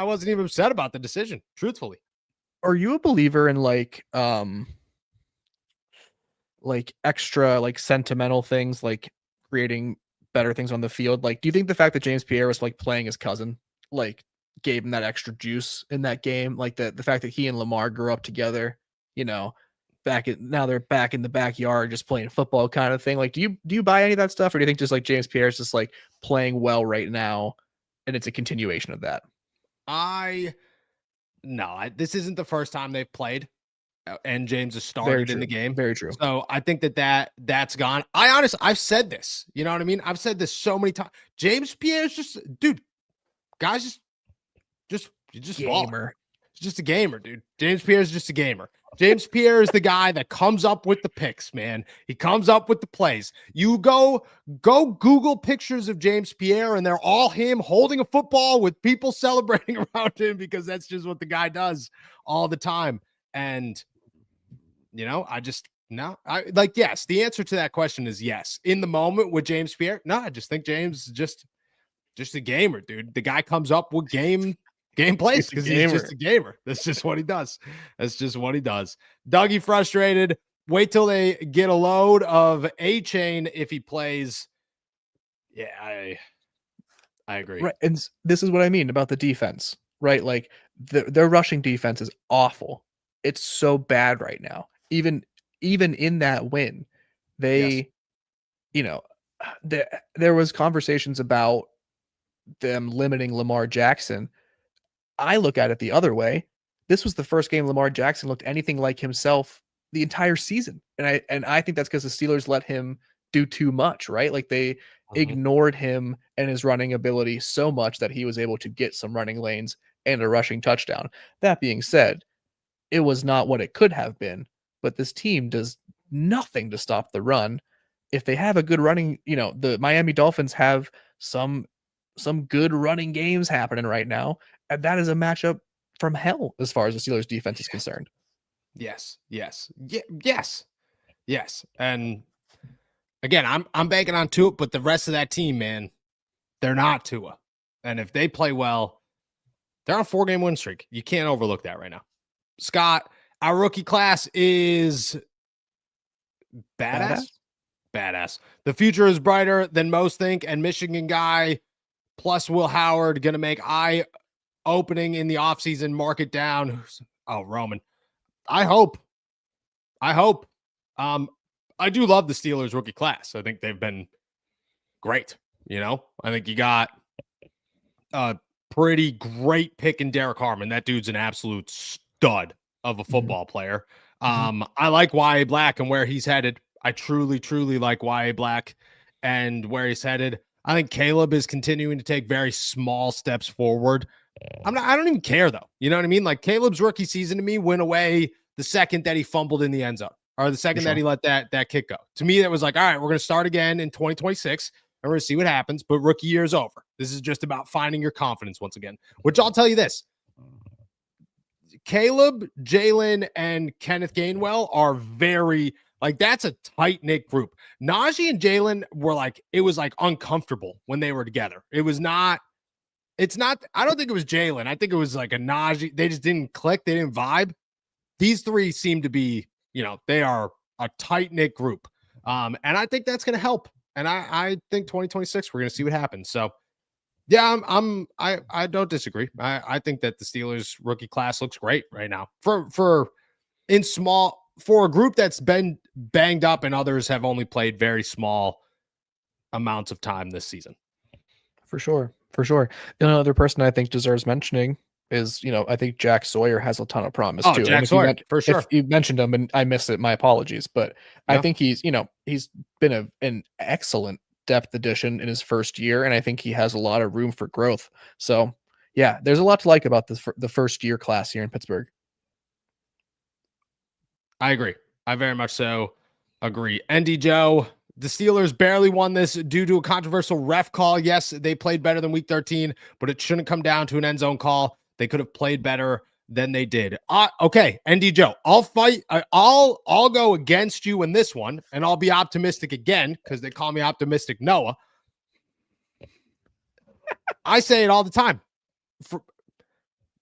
wasn't even upset about the decision, truthfully. Are you a believer in like extra, like sentimental things, like creating better things on the field? Like, do you think the fact that James Pierre was like playing his cousin, like gave him that extra juice in that game? Like the fact that he and Lamar grew up together, you know, now they're back in the backyard just playing football kind of thing. Like, do you buy any of that stuff, or do you think just like James Pierre is just like playing well right now and it's a continuation of that? This isn't the first time they've played and James has started in the game. Very true. So I think that's gone. I've said this, you know what I mean? I've said this so many times. James Pierre's just, dude, guys, just gamer. He's just a gamer, dude. James Pierre's just a gamer. James Pierre is the guy that comes up with the picks, man. He comes up with the plays. You go Google pictures of James Pierre, and they're all him holding a football with people celebrating around him because that's just what the guy does all the time. And, you know, yes, the answer to that question is yes. In the moment with James Pierre, no, I just think James is just a gamer, dude. The guy comes up with game plays because he's just a gamer. That's just what he does. Dougie frustrated. Wait till they get a load of A-Chain if he plays. Yeah, I agree. Right, and this is what I mean about the defense, right? Like their rushing defense is awful. It's so bad right now. Even in that win, they, you know, there was conversations about them limiting Lamar Jackson. I look at it the other way. This was the first game Lamar Jackson looked anything like himself the entire season. And I think that's because the Steelers let him do too much, right? Like they ignored him and his running ability so much that he was able to get some running lanes and a rushing touchdown. That being said, it was not what it could have been, but this team does nothing to stop the run. If they have a good running, you know, the Miami Dolphins have some good running games happening right now. And that is a matchup from hell as far as the Steelers defense is concerned. Yes. And again, I'm banking on Tua, but the rest of that team, man, they're not Tua. And if they play well, they're on a 4-game win streak. You can't overlook that right now. Scott, our rookie class is badass. The future is brighter than most think, and Michigan guy plus Will Howard going to make eye-opening in the offseason, mark it down. Oh, Roman. I hope. I do love the Steelers rookie class. I think they've been great. You know, I think you got a pretty great pick in Derek Harmon. That dude's an absolute stud of a football player. I like Y.A. Black and where he's headed. I truly like Y.A. Black and where he's headed. I think Caleb is continuing to take very small steps forward. I don't even care though. You know what I mean? Like Caleb's rookie season to me went away the second that he fumbled in the end zone or the second that he let that kick go. To me, that was like, all right, we're going to start again in 2026. and we're going to see what happens. But rookie year is over. This is just about finding your confidence once again, which I'll tell you this. Caleb, Jalen, and Kenneth Gainwell are very, like, that's a tight-knit group. Najee and Jalen were like, it was like uncomfortable when they were together. I don't think it was Jalen. I think it was like a Najee. They just didn't click. They didn't vibe. These three seem to be, they are a tight-knit group. And I think that's going to help. And I think 2026, we're going to see what happens. So, yeah, I don't disagree. I think that the Steelers rookie class looks great right now for a group that's been banged up and others have only played very small amounts of time this season. For sure. Another person I think deserves mentioning is, I think Jack Sawyer has a ton of promise too. Jack Sawyer, for sure. If you mentioned him and I missed it, my apologies. But I think he's been an excellent depth addition in his first year, and I think he has a lot of room for growth. So yeah, there's a lot to like about the first year class here in Pittsburgh. I agree. I very much so agree. ND Joe, the Steelers barely won this due to a controversial ref call. Yes, they played better than week 13, but it shouldn't come down to an end zone call. They could have played better than they did. Okay, ND Joe, I'll fight. I'll go against you in this one, and I'll be optimistic again because they call me Optimistic Noah. I say it all the time.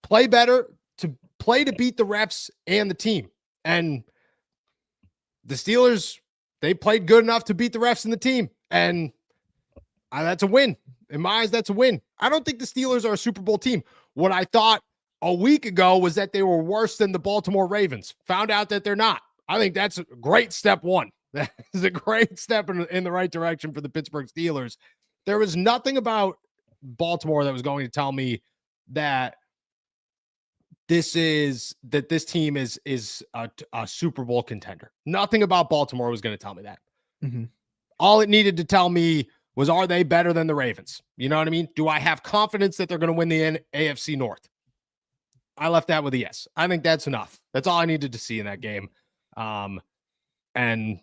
Play better, to beat the refs and the team. And the Steelers, they played good enough to beat the refs and the team. And that's a win. In my eyes, that's a win. I don't think the Steelers are a Super Bowl team. What I thought a week ago was that they were worse than the Baltimore Ravens. Found out that they're not. I think that's a great step one. That is a great step in the right direction for the Pittsburgh Steelers. There was nothing about Baltimore that was going to tell me that this team is a Super Bowl contender. Nothing about Baltimore was going to tell me that. Mm-hmm. All it needed to tell me was, are they better than the Ravens? You know what I mean? Do I have confidence that they're going to win the AFC North? I left that with a yes. I think that's enough. That's all I needed to see in that game. And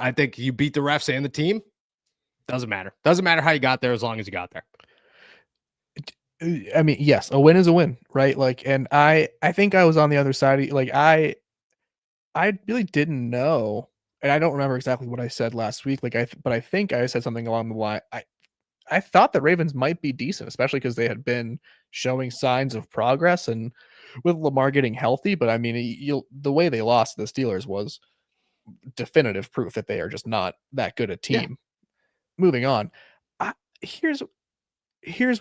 I think you beat the refs and the team. Doesn't matter. Doesn't matter how you got there as long as you got there. I mean, yes, a win is a win, right? Like, and I think I was on the other side. Like, I really didn't know, and I don't remember exactly what I said last week. Like, but I think I said something along the line. I thought the Ravens might be decent, especially because they had been showing signs of progress and with Lamar getting healthy. But I mean, the way they lost to the Steelers was definitive proof that they are just not that good a team. Yeah. Moving on, here's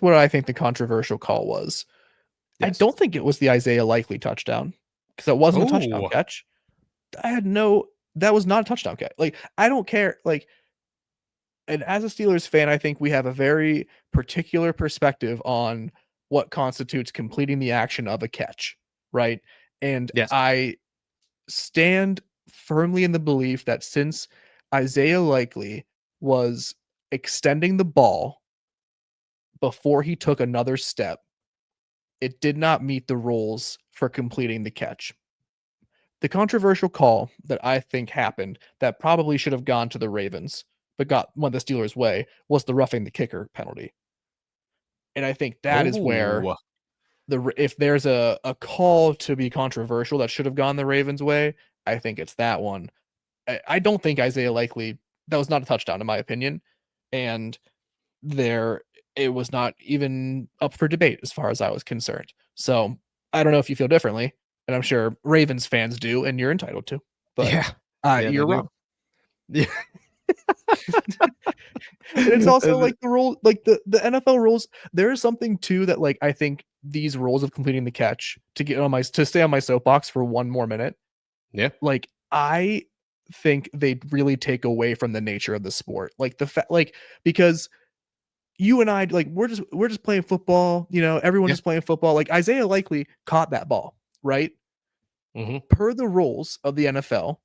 what I think the controversial call was. Yes. I don't think it was the Isaiah Likely touchdown because it wasn't a touchdown catch. That was not a touchdown catch. Like, I don't care. Like, and as a Steelers fan, I think we have a very particular perspective on what constitutes completing the action of a catch, right? And yes. I stand firmly in the belief that since Isaiah Likely was extending the ball before he took another step, it did not meet the rules for completing the catch. The controversial call that I think happened that probably should have gone to the Ravens, but went the Steelers' way, was the roughing the kicker penalty. And I think that is where if there's a call to be controversial that should have gone the Ravens' way, I think it's that one. I don't think Isaiah Likely, that was not a touchdown in my opinion. And it was not even up for debate as far as I was concerned. So I don't know if you feel differently, and I'm sure Ravens fans do, and you're entitled to. But you're wrong. Yeah. And it's also like the rule, like the NFL rules. There is something too that, like, I think these rules of completing the catch to stay on my soapbox for one more minute. Yeah. Like, I think they really take away from the nature of the sport. Like because you and I, like, we're just playing football, everyone is playing football. Like, Isaiah Likely caught that ball, right? Mm-hmm. Per the rules of the NFL,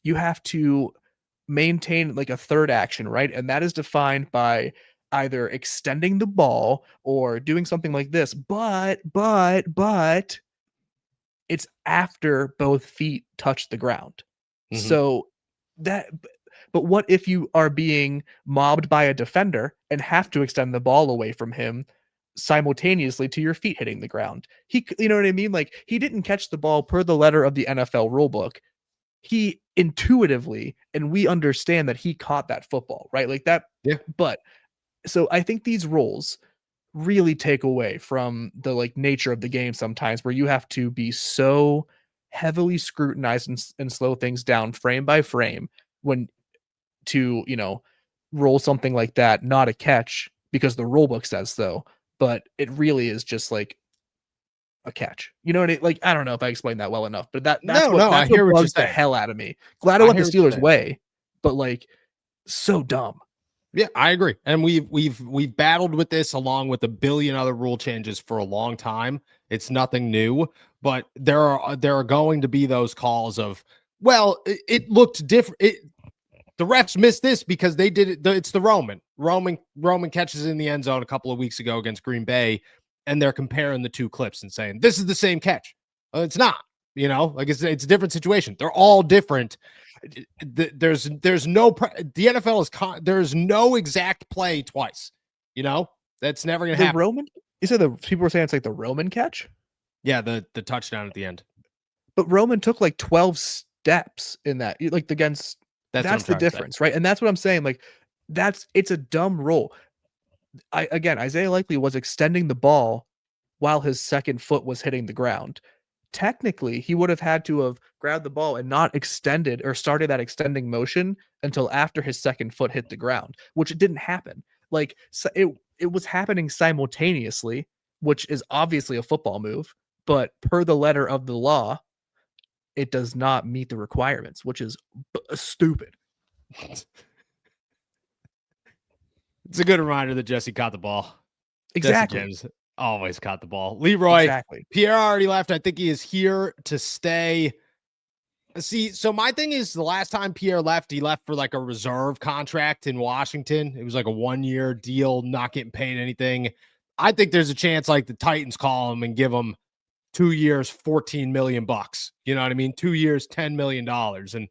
you have to maintain like a third action, right? And that is defined by either extending the ball or doing something like this. But it's after both feet touch the ground. Mm-hmm. So But what if you are being mobbed by a defender and have to extend the ball away from him simultaneously to your feet hitting the ground? You know what I mean? Like, he didn't catch the ball per the letter of the NFL rulebook. He intuitively, and we understand that he caught that football, right? Like that. Yeah. But so I think these rules really take away from the like nature of the game sometimes, where you have to be so heavily scrutinized and slow things down frame by frame when to, roll something like that, not a catch because the rule book says so, but it really is just like a catch. You know what like, I don't know if I explained that well enough, but that's I what hear what you're bugs the saying. hell out of me. Glad I went the Steelers' way, but like so dumb. Yeah, I agree. And we've battled with this along with a billion other rule changes for a long time. It's nothing new, but there are going to be those calls of, well, it looked different. The refs missed this because they did it. It's the Roman catches in the end zone a couple of weeks ago against Green Bay, and they're comparing the two clips and saying this is the same catch. It's not. Like it's a different situation. They're all different. There's no the NFL is there's no exact play twice. That's never gonna happen. Roman, you said the people were saying it's like the Roman catch. Yeah, the touchdown at the end. But Roman took like 12 steps in that, like against. That's the difference, right? And that's what I'm saying. Like it's a dumb rule. Isaiah Likely was extending the ball while his second foot was hitting the ground. Technically, he would have had to have grabbed the ball and not extended or started that extending motion until after his second foot hit the ground, which it didn't happen. Like so it was happening simultaneously, which is obviously a football move, but per the letter of the law, it does not meet the requirements, which is stupid. It's a good reminder that Jesse caught the ball. Exactly. Jesse James always caught the ball. Leroy, exactly. Pierre already left. I think he is here to stay. See, so my thing is the last time Pierre left, he left for like a reserve contract in Washington. It was like a 1-year deal, not getting paid anything. I think there's a chance like the Titans call him and give him 2 years, $14 million. You know what I mean? 2 years, $10 million. And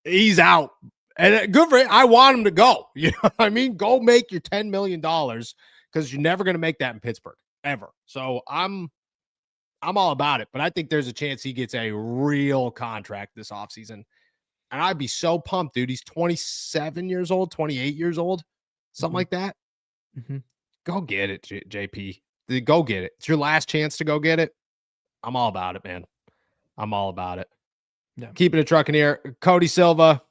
he's out. And good for him. I want him to go. You know what I mean? Go make your $10 million because you're never going to make that in Pittsburgh ever. So I'm all about it. But I think there's a chance he gets a real contract this offseason. And I'd be so pumped, dude. He's 27 years old, 28 years old, something like that. Mm-hmm. Go get it, JP. Go get it. It's your last chance to go get it. I'm all about it, man. I'm all about it. Yeah. Keeping it trucking here. Cody Silva.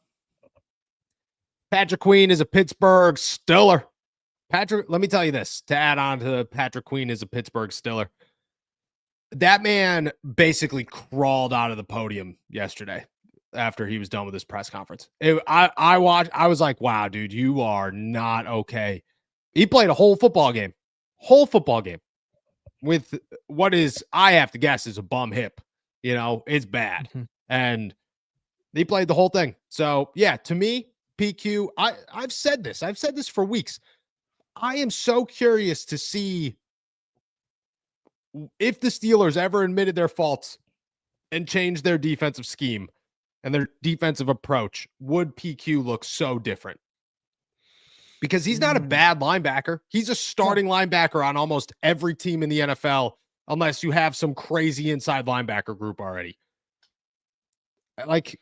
Patrick Queen is a Pittsburgh Steeler. Patrick, let me tell you this to add on to Patrick Queen is a Pittsburgh Steeler. That man basically crawled out of the podium yesterday after he was done with his press conference. I watched. I was like, wow, dude, you are not okay. He played a whole football game with what is, I have to guess, is a bum hip. It's bad. Mm-hmm. And he played the whole thing. So, yeah, to me, PQ, I've said this for weeks. I am so curious to see if the Steelers ever admitted their faults and changed their defensive scheme and their defensive approach, would PQ look so different? Because he's not a bad linebacker. He's a starting linebacker on almost every team in the NFL, unless you have some crazy inside linebacker group already. Like,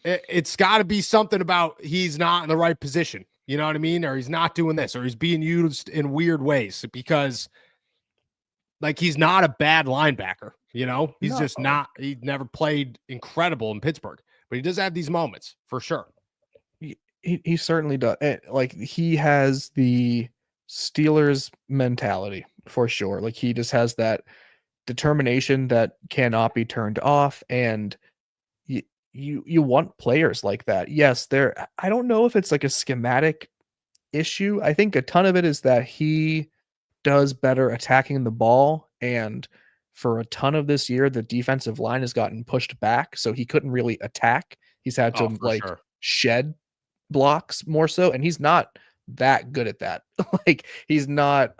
it's got to be something about he's not in the right position. You know what I mean? Or he's not doing this, or he's being used in weird ways, because like, he's not a bad linebacker. He's just not, he never played incredible in Pittsburgh, but he does have these moments for sure. He certainly does. Like, he has the Steelers mentality for sure. Like, he just has that determination that cannot be turned off. And you want players like that. Yes, I don't know if it's like a schematic issue. I think a ton of it is that he does better attacking the ball, and for a ton of this year, the defensive line has gotten pushed back, so he couldn't really attack. He's had to shed blocks more so, and he's not that good at that. Like, he's not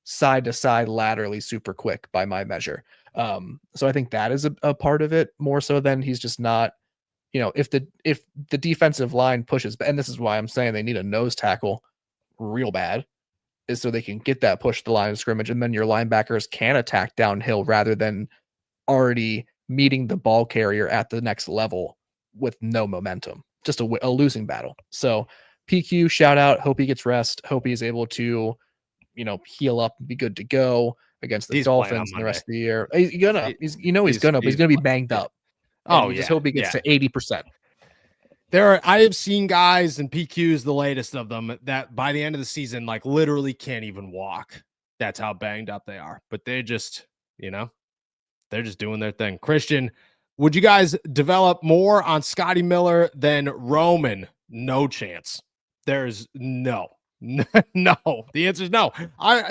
side to side laterally super quick by my measure. So I think that is a part of it more so than he's just not if the defensive line pushes, and this is why I'm saying they need a nose tackle real bad, is so they can get that push to the line of scrimmage, and then your linebackers can attack downhill rather than already meeting the ball carrier at the next level with no momentum, just a losing battle. So PQ, shout out. Hope he gets rest. Hope he's able to, heal up and be good to go against the Dolphins in the rest of the year. He's gonna be banged up. And we just hope he gets to 80%. I have seen guys, and PQ's the latest of them, that by the end of the season, like literally can't even walk. That's how banged up they are. But they're just, they're just doing their thing. Christian, would you guys develop more on Scotty Miller than Roman? No chance. There's no. No. The answer is no.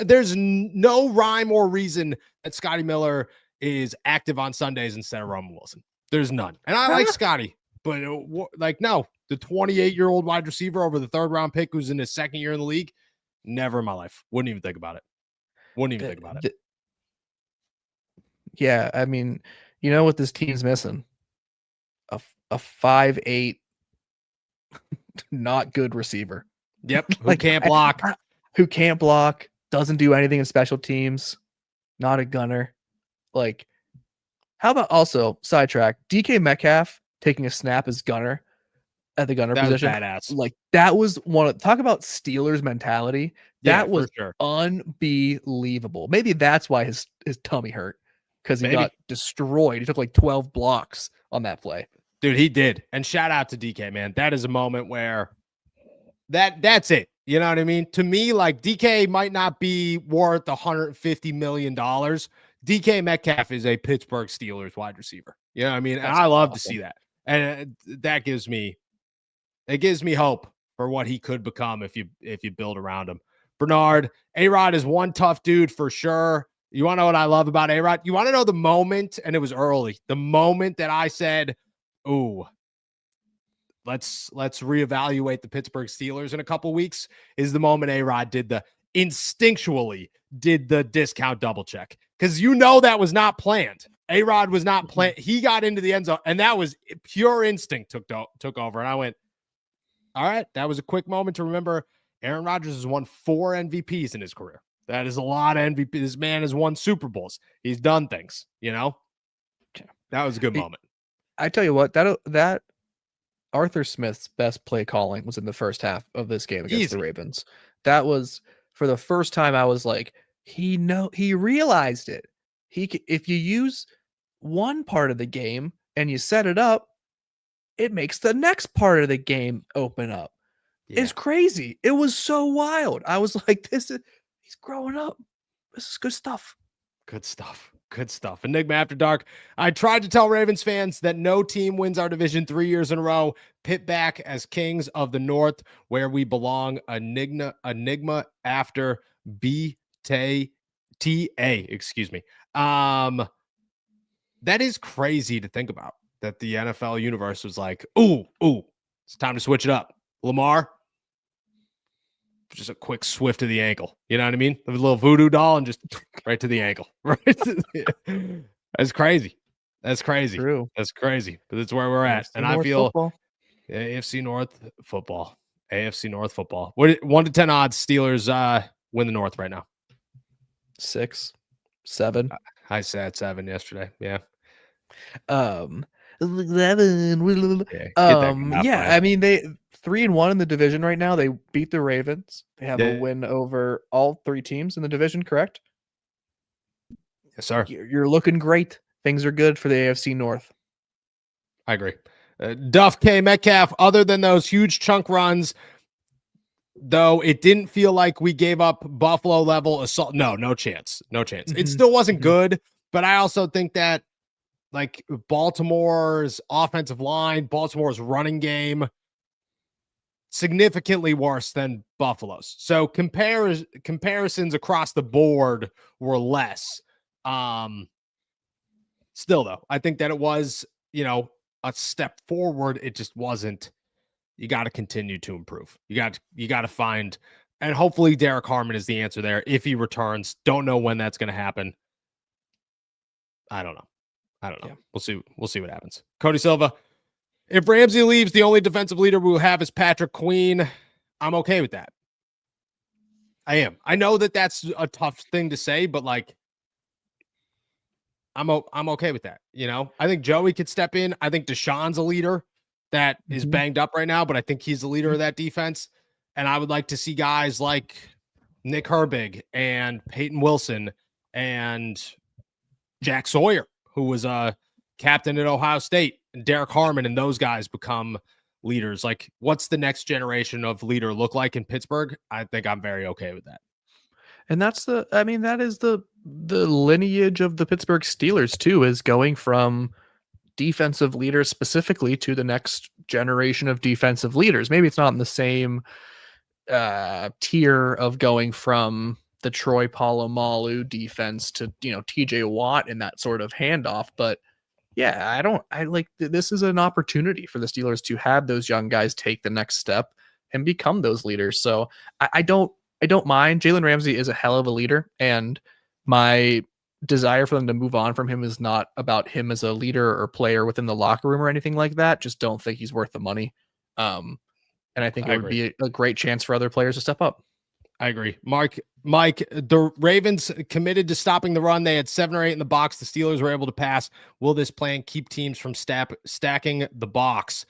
There's no rhyme or reason that Scotty Miller is active on Sundays instead of Roman Wilson. There's none. And I like Scotty. But no, the 28-year-old wide receiver over the 3rd round pick who's in his 2nd year in the league, never in my life. Wouldn't even think about it. Yeah, I mean, you know what this team's missing? A 5'8", not good receiver. Yep, who can't block. Doesn't do anything in special teams, not a gunner. Like, how about also, sidetrack, DK Metcalf taking a snap as gunner at the gunner position. Badass. Like, that was talk about Steelers mentality. That was unbelievable. Maybe that's why his tummy hurt, because he got destroyed. He took like 12 blocks on that play. Dude, he did. And shout out to DK, man. That is a moment where that's it. You know what I mean? To me, like, DK might not be worth $150 million. DK Metcalf is a Pittsburgh Steelers wide receiver. You know what I mean? And I love to see that. And that gives me hope for what he could become if you build around him. Bernard, A-Rod is one tough dude for sure. You want to know what I love about A-Rod? You want to know the moment, and it was early, the moment that I said, ooh, let's reevaluate the Pittsburgh Steelers in a couple weeks, is the moment A-Rod instinctually did the discount double check. Because that was not planned. A-Rod was not planned. He got into the end zone, and that was pure instinct took over. And I went, all right, that was a quick moment to remember. Aaron Rodgers has won 4 MVPs in his career. That is a lot of MVPs. This man has won Super Bowls. He's done things, That was a good moment. I tell you what, that Arthur Smith's best play calling was in the first half of this game against the Ravens. That was, for the first time, I was like, he realized it. If you use one part of the game and you set it up, it makes the next part of the game open up. Yeah. It's crazy. It was so wild. I was like, he's growing up. This is good stuff. Good stuff. Enigma After Dark. I tried to tell Ravens fans that no team wins our division 3 years in a row. Pit back as kings of the North, where we belong. Enigma After BTA. Excuse me. That is crazy to think about, that the NFL universe was like, ooh, it's time to switch it up. Lamar, just a quick swift to the ankle. You know what I mean? A little voodoo doll and just right to the ankle. Right. That's crazy. True. That's crazy. But that's where we're at. And I feel AFC North football. What 1 to 10 odds Steelers win the North right now? 6, 7. I said 7 yesterday. Yeah. 11. I mean, they 3-1 in the division right now. They beat the Ravens. They have a win over all 3 teams in the division, correct? Yes, sir. You're looking great. Things are good for the AFC North. I agree. Duff K. Metcalf, other than those huge chunk runs, though, it didn't feel like we gave up Buffalo level assault. No chance. Mm-hmm. It still wasn't good, but I also think that, like, Baltimore's offensive line, Baltimore's running game, significantly worse than Buffalo's. So comparisons across the board were less. Still, though, I think that it was, a step forward. It just wasn't. You got to continue to improve. You got to find, and hopefully Derek Harmon is the answer there if he returns. Don't know when that's going to happen. I don't know. Yeah. We'll see what happens. Cody Silva, If Ramsey leaves, the only defensive leader we will have is Patrick Queen. I'm okay with that. I am. I know that that's a tough thing to say, but like, I'm okay with that. You know, I think Joey could step in. I think Deshaun's a leader that is banged up right now, but I think he's the leader of that defense. And I would like to see guys like Nick Herbig and Peyton Wilson and Jack Sawyer, who was a captain at Ohio State, and Derek Harmon, and those guys become leaders. Like, what's the next generation of leader look like in Pittsburgh? I think I'm very okay with that. And that is the lineage of the Pittsburgh Steelers too, is going from defensive leaders specifically to the next generation of defensive leaders. Maybe it's not in the same tier of going from the Troy Polamalu defense to, TJ Watt in that sort of handoff, but yeah, this is an opportunity for the Steelers to have those young guys take the next step and become those leaders. So I don't mind. Jalen Ramsey is a hell of a leader, and my desire for them to move on from him is not about him as a leader or player within the locker room or anything like that. Just don't think he's worth the money. And I think it would be a great chance for other players to step up. I agree. Mike, the Ravens committed to stopping the run. They had 7 or 8 in the box. The Steelers were able to pass. Will this plan keep teams from stacking the box?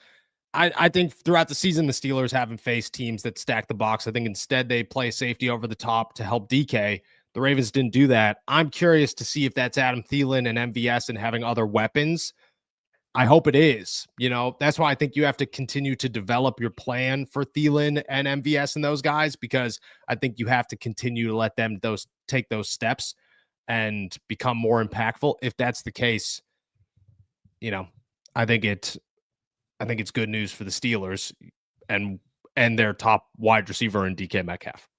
I think throughout the season, the Steelers haven't faced teams that stack the box. I think instead they play safety over the top to help DK. The Ravens didn't do that. I'm curious to see if that's Adam Thielen and MVS and having other weapons. I hope it is. That's why I think you have to continue to develop your plan for Thielen and MVS and those guys, because I think you have to continue to let them take those steps and become more impactful. If that's the case, I think it's good news for the Steelers and their top wide receiver in DK Metcalf.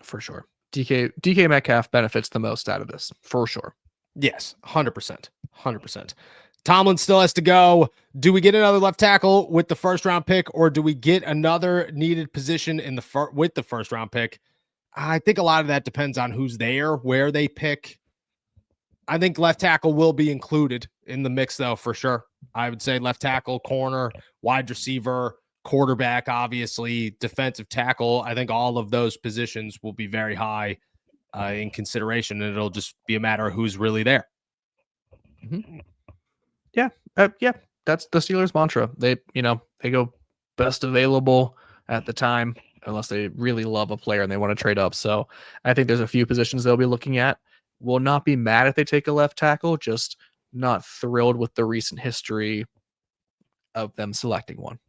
For sure. DK Metcalf benefits the most out of this, for sure. Yes, 100%. 100%. Tomlin still has to go. Do we get another left tackle with the first round pick, or do we get another needed position with the first round pick? I think a lot of that depends on who's there, where they pick. I think left tackle will be included in the mix, though, for sure. I would say left tackle, corner, wide receiver, quarterback, obviously, defensive tackle. I think all of those positions will be very high in consideration, and it'll just be a matter of who's really there. Mm-hmm. Yeah. That's the Steelers mantra. They go best available at the time, unless they really love a player and they want to trade up. So I think there's a few positions they'll be looking at. Will not be mad if they take a left tackle, just not thrilled with the recent history of them selecting one.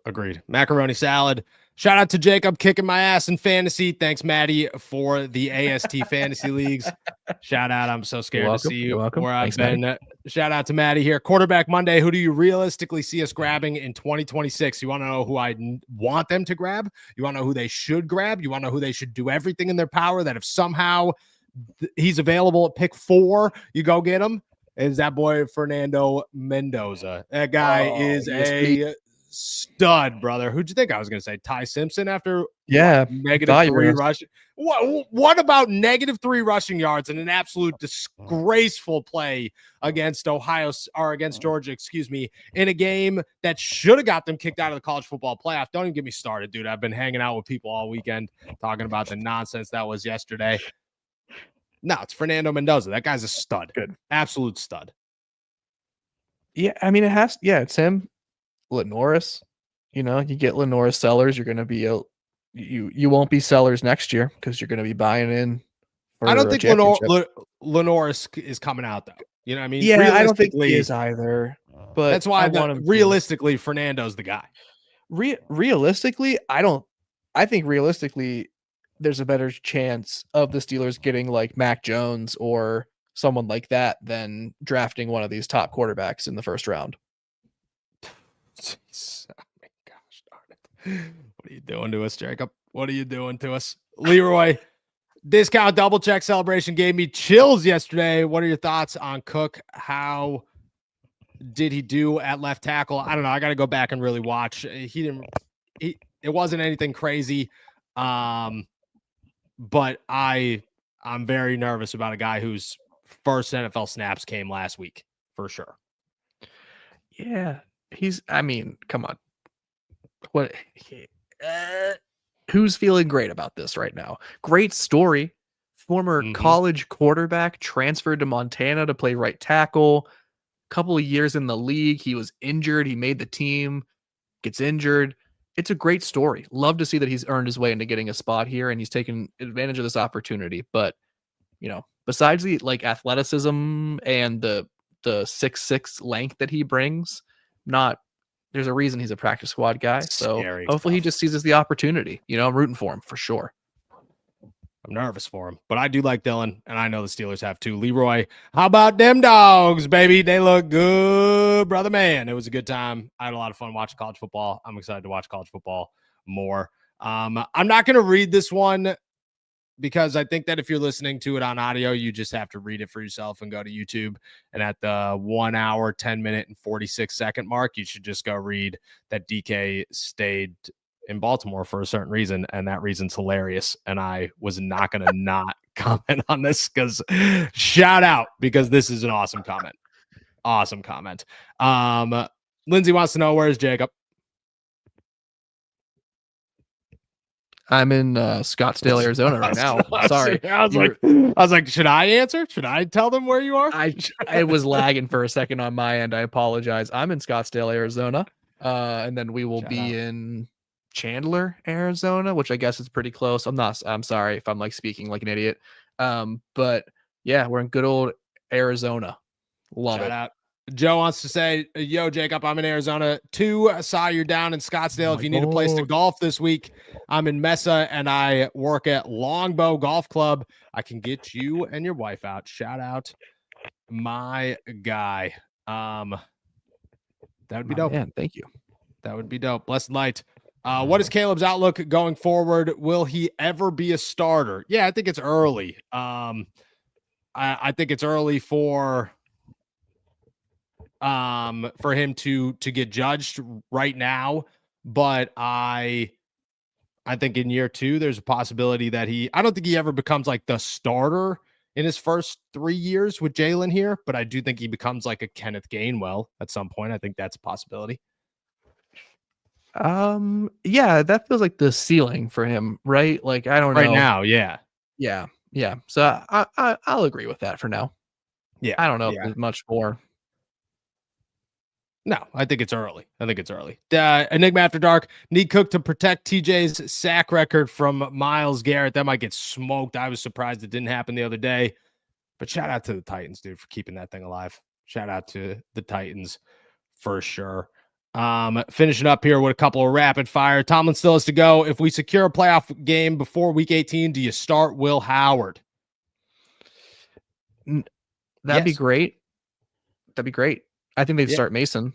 Agreed. Macaroni salad. Shout out to Jacob kicking my ass in fantasy. Thanks, Maddie, for the AST fantasy leagues. Shout out. I'm so scared to see you where I've been. Maddie. Shout out to Maddie here. Quarterback Monday. Who do you realistically see us grabbing in 2026? You want to know who I want them to grab? You want to know who they should grab? You want to know who they should do everything in their power that if somehow he's available at pick 4, you go get him? Is that boy Fernando Mendoza. That guy is a stud, brother. Who'd you think I was going to say? Ty Simpson after -3 rushing? What about -3 rushing yards and an absolute disgraceful play against Georgia, in a game that should have got them kicked out of the college football playoff? Don't even get me started, dude. I've been hanging out with people all weekend talking about the nonsense that was yesterday. No, it's Fernando Mendoza. That guy's a stud. Good. Absolute stud. Yeah, I mean, it's him. Lenoris, you get Lenoris Sellers, you're going to be you won't be Sellers next year because you're going to be buying in. I don't think Lenoris is coming out though. You know what I mean? Yeah, I don't think he is either. But that's why realistically, Fernando's the guy. Realistically, I think realistically, there's a better chance of the Steelers getting like Mac Jones or someone like that than drafting one of these top quarterbacks in the first round. Jeez. Oh my gosh, darn it. What are you doing to us, Jacob? What are you doing to us? Leroy, discount double check celebration gave me chills yesterday. What are your thoughts on Cook? How did he do at left tackle? I don't know. I got to go back and really watch. It wasn't anything crazy. But I'm very nervous about a guy whose first NFL snaps came last week for sure. Yeah. I mean, come on. What? Who's feeling great about this right now? Great story. Former college quarterback transferred to Montana to play right tackle. Couple of years in the league. He was injured. He made the team, gets injured. It's a great story. Love to see that he's earned his way into getting a spot here and he's taken advantage of this opportunity. But, besides the like athleticism and the 6'6" length that he brings, there's a reason he's a practice squad guy. So hopefully he just seizes the opportunity. I'm rooting for him for sure. I'm nervous for him, but I do like Dylan, and I know the Steelers have too. Leroy, how about them dogs, baby? They look good, brother, man. It was a good time. I had a lot of fun watching college football. I'm excited to watch college football more. I'm not going to read this one because I think that if you're listening to it on audio, you just have to read it for yourself and go to YouTube. And at the 1 hour, 10 minute, and 46-second mark, you should just go read that DK stayed in Baltimore for a certain reason, and that reason's hilarious. And I was not going to not comment on this because shout out, because this is an awesome comment. Awesome comment. Lindsay wants to know, where's Jacob? I'm in Scottsdale, Arizona right now. Sorry. I was like, should I answer? Should I tell them where you are? I was lagging for a second on my end. I apologize. I'm in Scottsdale, Arizona. And then we will be in Chandler, Arizona, which I guess is pretty close. I'm sorry if I'm like speaking like an idiot. But yeah, we're in good old Arizona. Love it. Out. Joe wants to say, yo, Jacob, I'm in Arizona too. Saw you're down in Scottsdale. If you need a place to golf this week, I'm in Mesa and I work at Longbow Golf Club. I can get you and your wife out. Shout out my guy. That would be dope. Man, thank you. That would be dope. Blessed light. What is Caleb's outlook going forward? Will he ever be a starter? Yeah, I think it's early. I think it's early for him to get judged right now, but I think in year 2 there's a possibility that I don't think he ever becomes like the starter in his first 3 years with Jalen here, but I do think he becomes like a Kenneth Gainwell at some point. I think that's a possibility. Yeah, that feels like the ceiling for him, right? Like, I don't know. Right now, yeah. So I'll agree with that for now. Yeah. I don't know if there's much more. No, I think it's early. Enigma After Dark. Need Cook to protect TJ's sack record from Myles Garrett. That might get smoked. I was surprised it didn't happen the other day. But shout out to the Titans, dude, for keeping that thing alive. Shout out to the Titans for sure. Finishing up here with a couple of rapid fire. Tomlin still has to go. If we secure a playoff game before week 18, do you start Will Howard? That'd be great. I think they'd start Mason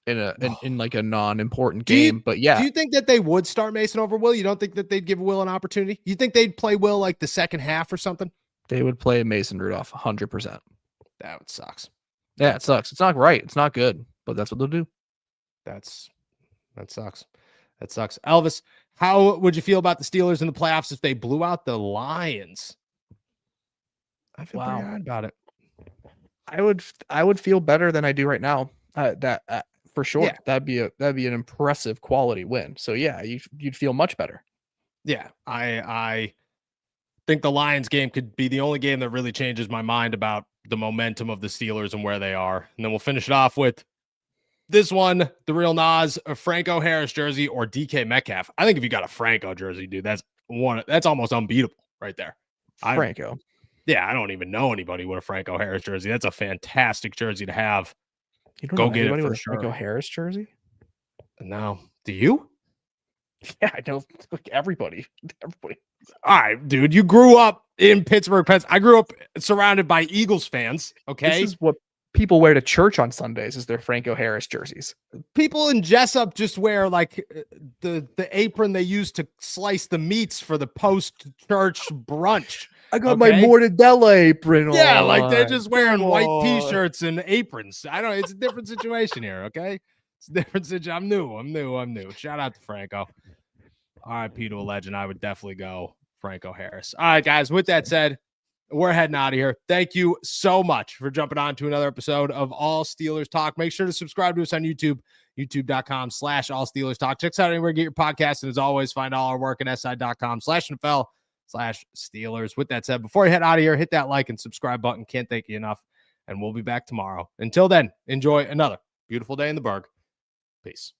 in like a non-important game, but yeah. Do you think that they would start Mason over Will? You don't think that they'd give Will an opportunity? You think they'd play Will like the second half or something? They would play Mason Rudolph 100%. That sucks. Yeah, it sucks. It's not right. It's not good, but that's what they'll do. That sucks. Elvis, how would you feel about the Steelers in the playoffs if they blew out the Lions? I feel pretty hard about it. I would feel better than I do right now. That for sure. Yeah. That'd be an impressive quality win. So yeah, you'd feel much better. Yeah, I think the Lions game could be the only game that really changes my mind about the momentum of the Steelers and where they are. And then we'll finish it off with this one, the real Nas, a Franco Harris jersey or DK Metcalf. I think if you got a Franco jersey, dude, that's almost unbeatable right there. Franco. Yeah, I don't even know anybody with a Franco Harris jersey. That's a fantastic jersey to have. You don't Go know get it anybody for with a sure. Franco Harris jersey? No. Do you? Yeah, I know like everybody. All right, dude. You grew up in Pittsburgh, I grew up surrounded by Eagles fans. Okay. This is what people wear to church on Sundays is their Franco Harris jerseys. People in Jessup just wear like the apron they use to slice the meats for the post-church brunch. I got my mortadella apron on. Yeah, like they're just wearing white t-shirts and aprons. I don't know. It's a different situation here, okay? It's a different situation. I'm new. Shout out to Franco. RIP to a legend. I would definitely go Franco Harris. All right, guys. With that said, we're heading out of here. Thank you so much for jumping on to another episode of All Steelers Talk. Make sure to subscribe to us on YouTube. youtube.com/all Steelers talk. Check us out anywhere you get your podcast. And as always, find all our work at si.com/NFL/Steelers. With that said, before you head out of here, hit that like and subscribe button. Can't thank you enough. And we'll be back tomorrow. Until then, enjoy another beautiful day in the Berg. Peace.